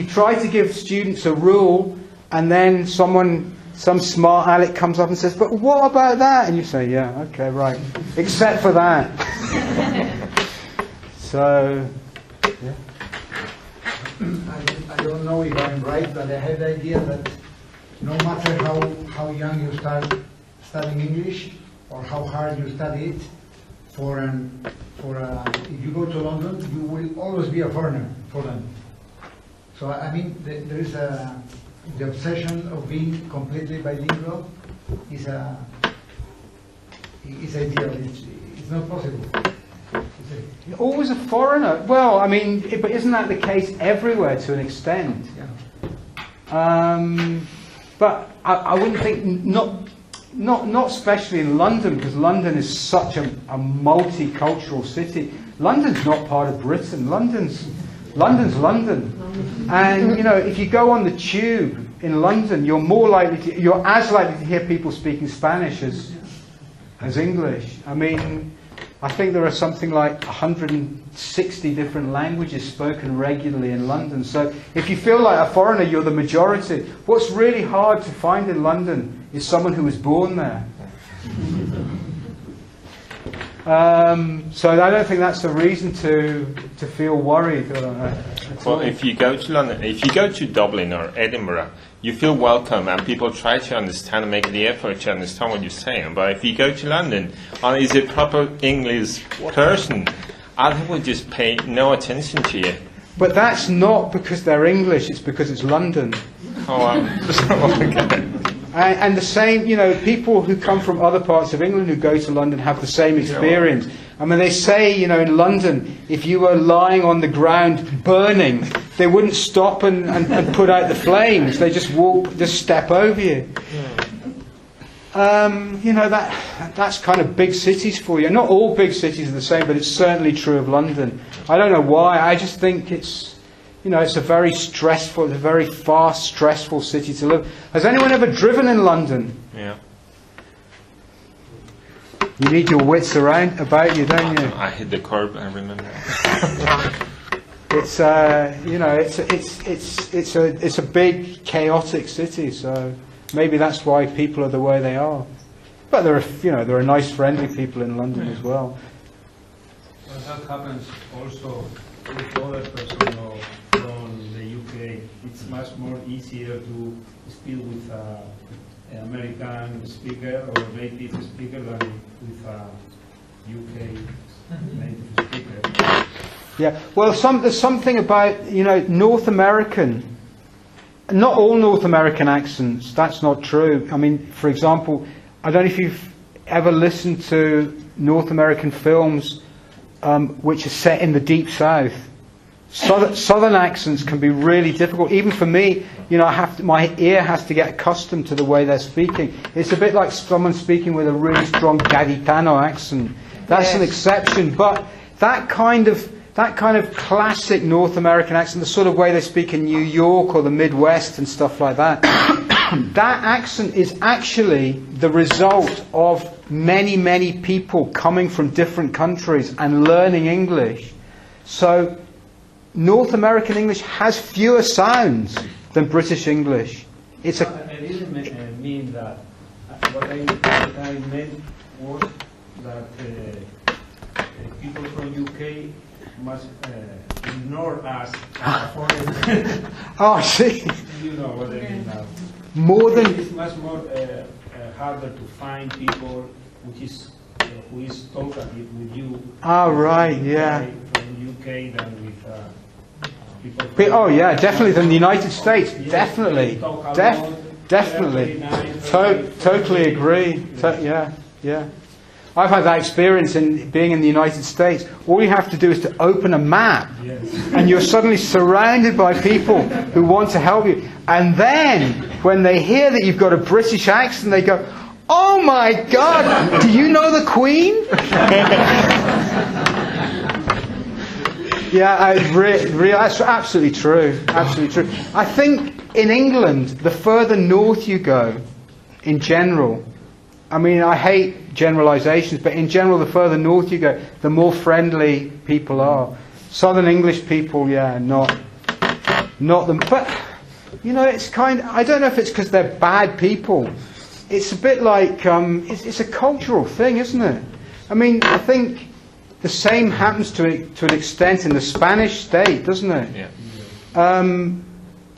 try to give students a rule, and then some smart aleck comes up and says, "But what about that?" And you say, "Yeah, okay, right, except for that." So, yeah. I don't know if I'm right, but I had the idea that no matter how young you start studying English or how hard you study it, if you go to London, you will always be a foreigner for them. So there is a the obsession of being completely bilingual is ideal. It's not possible. Always a foreigner. Well, I mean, but isn't that the case everywhere to an extent? But I wouldn't think, not especially in London, because London is such a multicultural city. London's not part of Britain. London's London. And you know, if you go on the tube in London, you're as likely to hear people speaking Spanish as English. I mean, I think there are something like 160 different languages spoken regularly in London. So if you feel like a foreigner, you're the majority. What's really hard to find in London is someone who was born there. So I don't think that's a reason to feel worried. Well, if you go to London, if you go to Dublin or Edinburgh, you feel welcome and people try to understand and make the effort to understand what you're saying. But if you go to London and is a proper English person, I will just pay no attention to you. But that's not because they're English, it's because it's London. Okay. And the same, you know, people who come from other parts of England who go to London have the same experience. I mean, they say, you know, in London, if you were lying on the ground burning, they wouldn't stop and put out the flames. They just step over you. You know, that's kind of big cities for you. Not all big cities are the same, but it's certainly true of London. I don't know why. I just think it's, you know, it's a very fast, stressful city to live. Has anyone ever driven in London? Yeah. You need your wits about you, don't you? I hit the curb, I remember. It's you know, it's a big, chaotic city. So maybe that's why people are the way they are. But there are nice, friendly people in London as well. Well, that happens also with other personnel from the UK. It's much more easier to speak with an American speaker or native speaker than with a UK native speaker. Yeah, well, there's something about, you know, North American. Not all North American accents. That's not true. I mean, for example, I don't know if you've ever listened to North American films which are set in the Deep South. Southern accents can be really difficult. Even for me, you know, my ear has to get accustomed to the way they're speaking. It's a bit like someone speaking with a really strong Gaditano accent. That's an exception, but that kind of classic North American accent, the sort of way they speak in New York or the Midwest and stuff like that, that accent is actually the result of many, many people coming from different countries and learning English. So North American English has fewer sounds than British English. I didn't mean that. What I meant was that people from UK must ignore us as foreigners. Oh, I see. You know what I mean now. More than It's much more harder to find people who is talkative with you. right, yeah. From UK than with people. Oh yeah, definitely than the United States. Definitely, definitely. Totally agree. Yeah. I've had that experience in being in the United States. All you have to do is to open a map, and you're suddenly surrounded by people who want to help you. And then, when they hear that you've got a British accent, they go, "Oh my God, do you know the Queen?" Yeah, that's absolutely true. Absolutely true. I think in England, the further north you go, in general, I mean, I hate generalizations, but in general, the further north you go, the more friendly people are. Southern English people, yeah, not them. But, you know, it's I don't know if it's because they're bad people. It's a bit like, it's a cultural thing, isn't it? I mean, I think the same happens to an extent in the Spanish state, doesn't it? Yeah.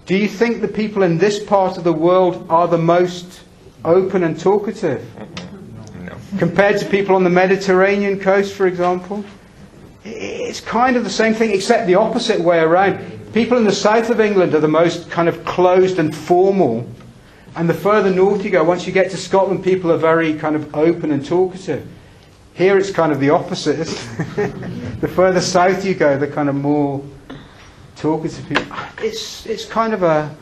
Do you think the people in this part of the world are the most open and talkative? No. Compared to people on the Mediterranean coast, for example? It's kind of the same thing, except the opposite way around. People in the south of England are the most kind of closed and formal. And the further north you go, once you get to Scotland, people are very kind of open and talkative. Here it's kind of the opposite. The further south you go, the kind of more talkative people. It's kind of a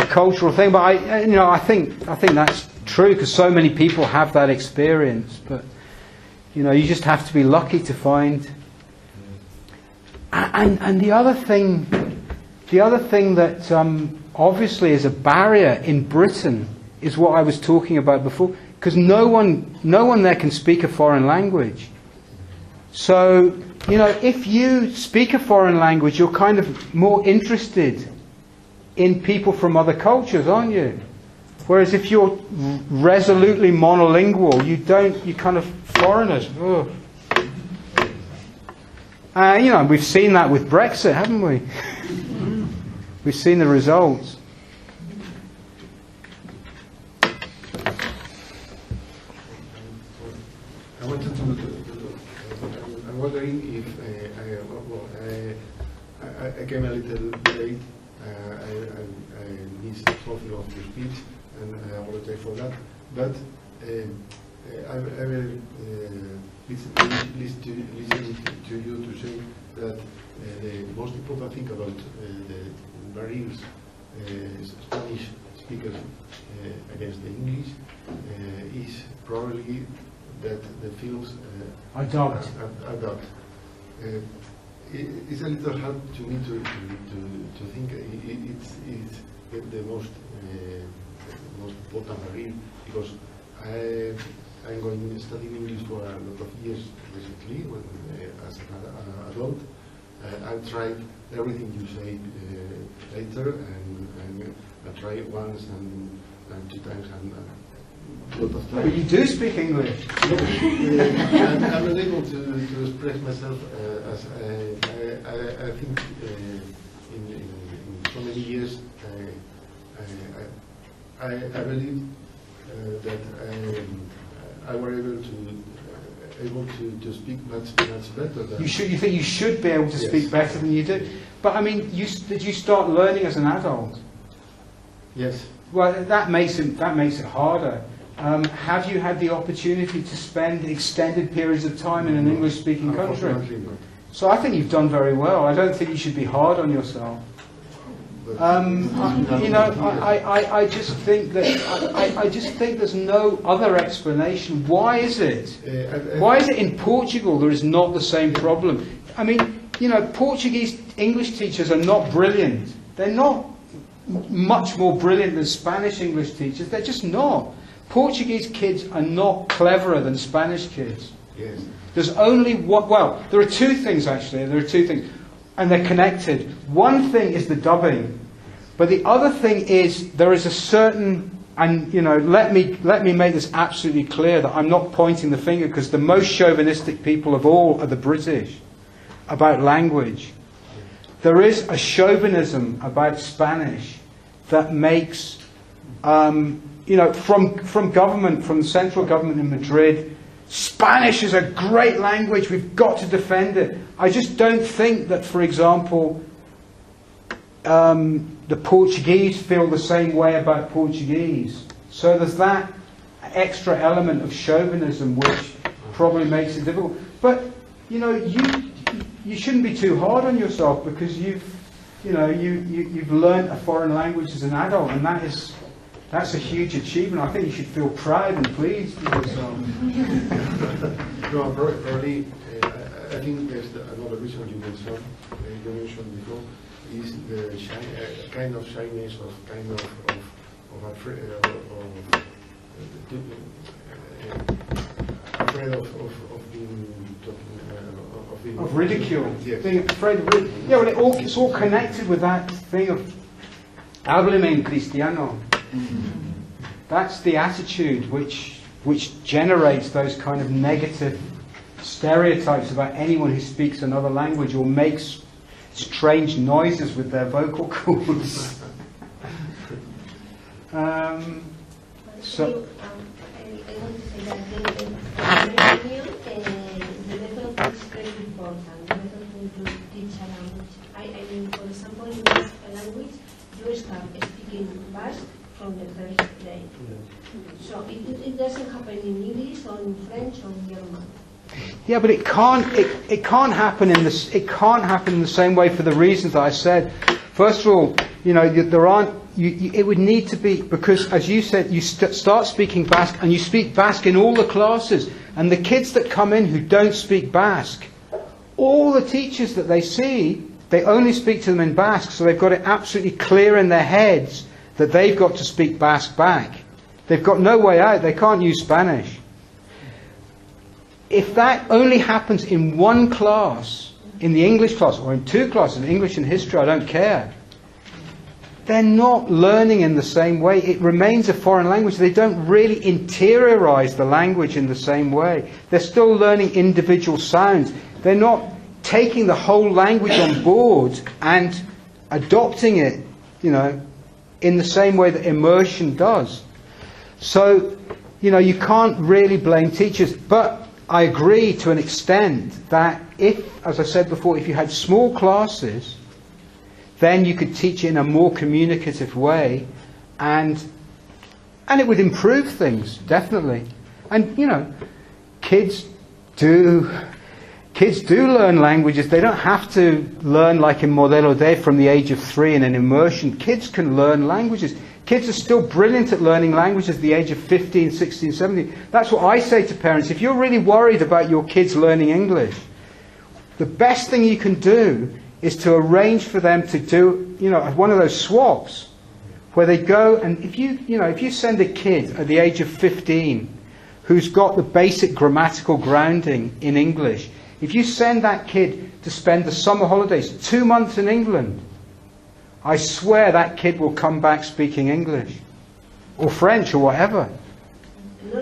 cultural thing, but I think that's true because so many people have that experience. But you just have to be lucky to find. And the other thing that obviously is a barrier in Britain is what I was talking about before, because no one there can speak a foreign language. So if you speak a foreign language, you're kind of more interested in people from other cultures, aren't you? Whereas if you're resolutely monolingual, you kind of foreigners. Ugh. We've seen that with Brexit, haven't we? We've seen the results. I'm wondering if I came a little late. I missed something of your speech, and I apologize for that. But I will listen to you to say that the most important thing about the barriers Spanish speakers against the English is probably that the films are dubbed. It's a little hard to me to think it's the most important barrier, because I'm going to study English for a lot of years recently when as an adult. I've tried everything you say later, and I tried once and 2 times and a lot of times. But you do speak English. I'm not able to express myself as I think in so many years I believe that I were able to speak much better than you think you should be able to speak better than you do. But I mean, did you start learning as an adult? Yes. Well, that makes it harder. Have you had the opportunity to spend extended periods of time in an English-speaking country? So I think you've done very well. I don't think you should be hard on yourself. I just think there's no other explanation. Why is it? Why is it in Portugal there is not the same problem? I mean, Portuguese English teachers are not brilliant. They're not much more brilliant than Spanish English teachers. They're just not. Portuguese kids are not cleverer than Spanish kids. Yes. There's only one. Well, there are 2 things actually. There are 2 things. And they're connected. One thing is the dubbing, but the other thing is there is a certain, and let me make this absolutely clear that I'm not pointing the finger, because the most chauvinistic people of all are the British about language. There is a chauvinism about Spanish that makes, from government, from the central government in Madrid, Spanish is a great language, we've got to defend it. I just don't think that, for example, the Portuguese feel the same way about Portuguese. So there's that extra element of chauvinism which probably makes it difficult. But, you shouldn't be too hard on yourself, because you've learned a foreign language as an adult, and that's a huge achievement. I think you should feel proud and pleased with yourself. No, probably, I think there's another reason you mentioned before, is the kind of shyness, of kind of afraid of being of ridicule. Yes. Being afraid of ridicule. Yeah, well, it's all connected with that thing of hábleme en cristiano. That's the attitude which generates those kind of negative stereotypes about anyone who speaks another language or makes strange noises with their vocal cords. I want to say that the method is very important. The method to teach a language? I mean, for example, in this language, you start speaking Basque from the first day. So it doesn't happen in English or in French or German. Yeah, but it can't happen in this. It can't happen in the same way for the reasons that I said. First of all, there aren't. It would need to be, because, as you said, you start speaking Basque, and you speak Basque in all the classes. And the kids that come in who don't speak Basque, all the teachers that they see, they only speak to them in Basque, so they've got it absolutely clear in their heads that they've got to speak Basque back. They've got no way out. They can't use Spanish. If that only happens in one class, in the English class, or in two classes, English and history, I don't care, they're not learning in the same way. It remains a foreign language. They don't really interiorize the language in the same way. They're still learning individual sounds. They're not taking the whole language on board and adopting it, in the same way that immersion does. So, you can't really blame teachers. But I agree to an extent that if, as I said before, if you had small classes, then you could teach it in a more communicative way, and it would improve things, definitely. And, kids do learn languages. They don't have to learn like in Modelo D from the age of 3 in an immersion. Kids can learn languages. Kids are still brilliant at learning languages at the age of 15, 16, 17. That's what I say to parents. If you're really worried about your kids learning English, the best thing you can do is to arrange for them to do, one of those swaps, where they go, and if you send a kid at the age of 15 who's got the basic grammatical grounding in English, if you send that kid to spend the summer holidays 2 months in England, I swear that kid will come back speaking English, or French, or whatever. I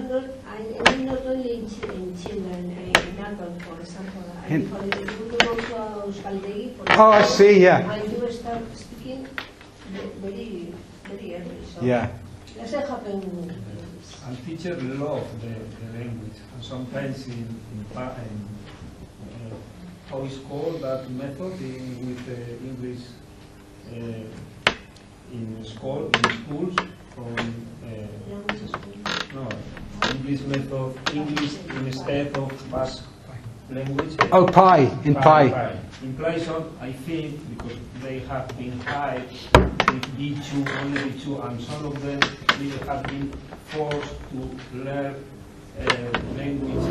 mean not only in children, in adults, for example. Oh, I see, yeah. And you start speaking very, very early. So yeah. Doesn't happen. And teachers love the language. And sometimes in how is called that method with English in schools from no English method, English instead of Basque language. Oh, Pi, in Pi. In Python, I think, because they have been high with B2, only B2, and some of them really have been forced to learn languages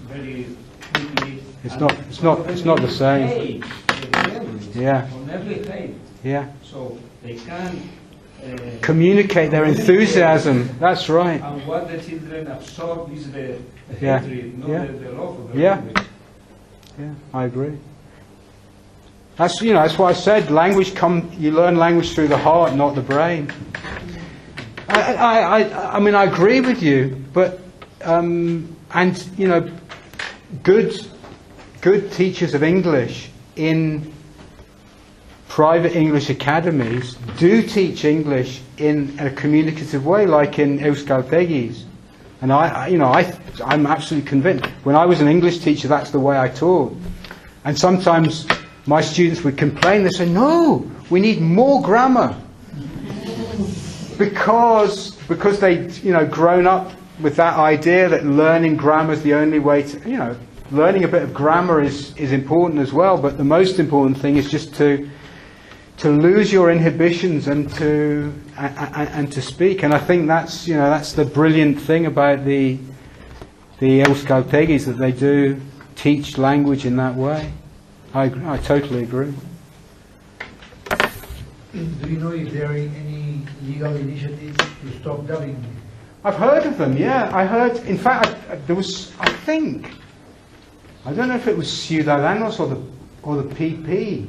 very quickly. It's not the same. Hate the language. Yeah. Or never hate. Yeah. So they can communicate their enthusiasm. That's right. And what the children absorb is the Yeah. hatred, not Yeah. the love of the Yeah. language. Yeah, I agree. That's that's why I said you learn language through the heart, not the brain. I mean, I agree with you, but good teachers of English in private English academies do teach English in a communicative way, like in Euskaltegi's. And I'm absolutely convinced. When I was an English teacher, that's the way I taught. And sometimes my students would complain. They say, "No, we need more grammar," because they'd grown up with that idea that learning grammar is the only way to. Learning a bit of grammar is important as well. But the most important thing is just to lose your inhibitions and to speak. And I think that's the brilliant thing about the Euskaltegis, that they do teach language in that way. I totally agree. Do you know if there are any legal initiatives to stop dubbing? I've heard of them, yeah. I heard, in fact, there was, I don't know if it was Ciudadanos or the PP.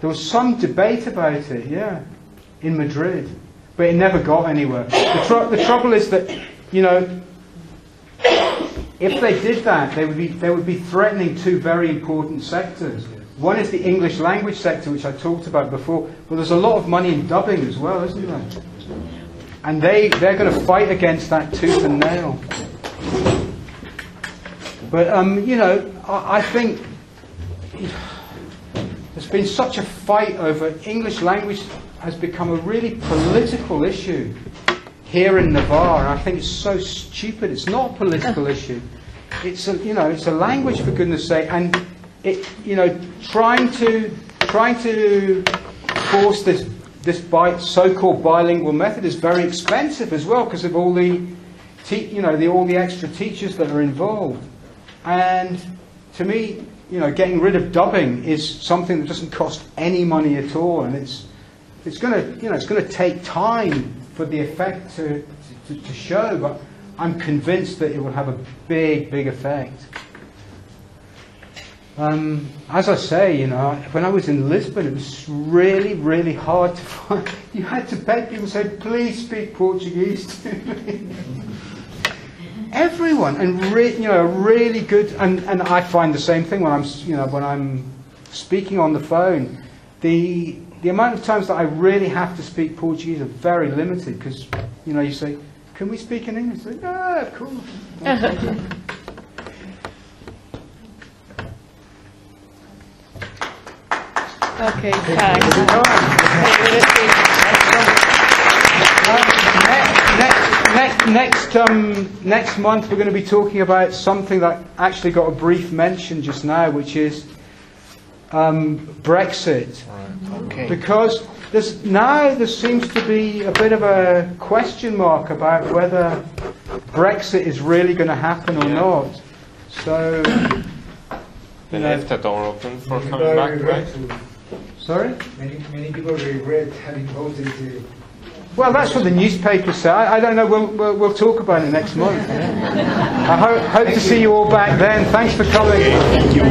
There was some debate about it, yeah, in Madrid, but it never got anywhere. The trouble is that, if they did that, they would be threatening two very important sectors. One is the English language sector, which I talked about before, but there's a lot of money in dubbing as well, isn't there? And they're going to fight against that tooth and nail. But I think there's been such a fight over English language has become a really political issue here in Navarre, and I think it's so stupid. It's not a political issue. It's it's a language, for goodness sake, and it trying to force this so-called bilingual method is very expensive as well, because of all the all the extra teachers that are involved. And to me, getting rid of dubbing is something that doesn't cost any money at all, and it's going to take time for the effect to show, but I'm convinced that it will have a big effect. As I say, when I was in Lisbon, it was really hard to find. You had to beg people, say, please speak Portuguese to me. Everyone, and really good. And I find the same thing when I'm speaking on the phone. The amount of times that I really have to speak Portuguese are very limited, because you say, can we speak in English? I say, yeah, of course. Okay, thanks. Next month we're going to be talking about something that actually got a brief mention just now, which is Brexit. Okay. Because there seems to be a bit of a question mark about whether Brexit is really going to happen or not. So they left the door open for coming back, right? Sorry? Many people regret having voted. Well, that's what the newspapers say. I don't know. We'll talk about it next month. I hope to see you all back then. Thanks for coming. Thank you.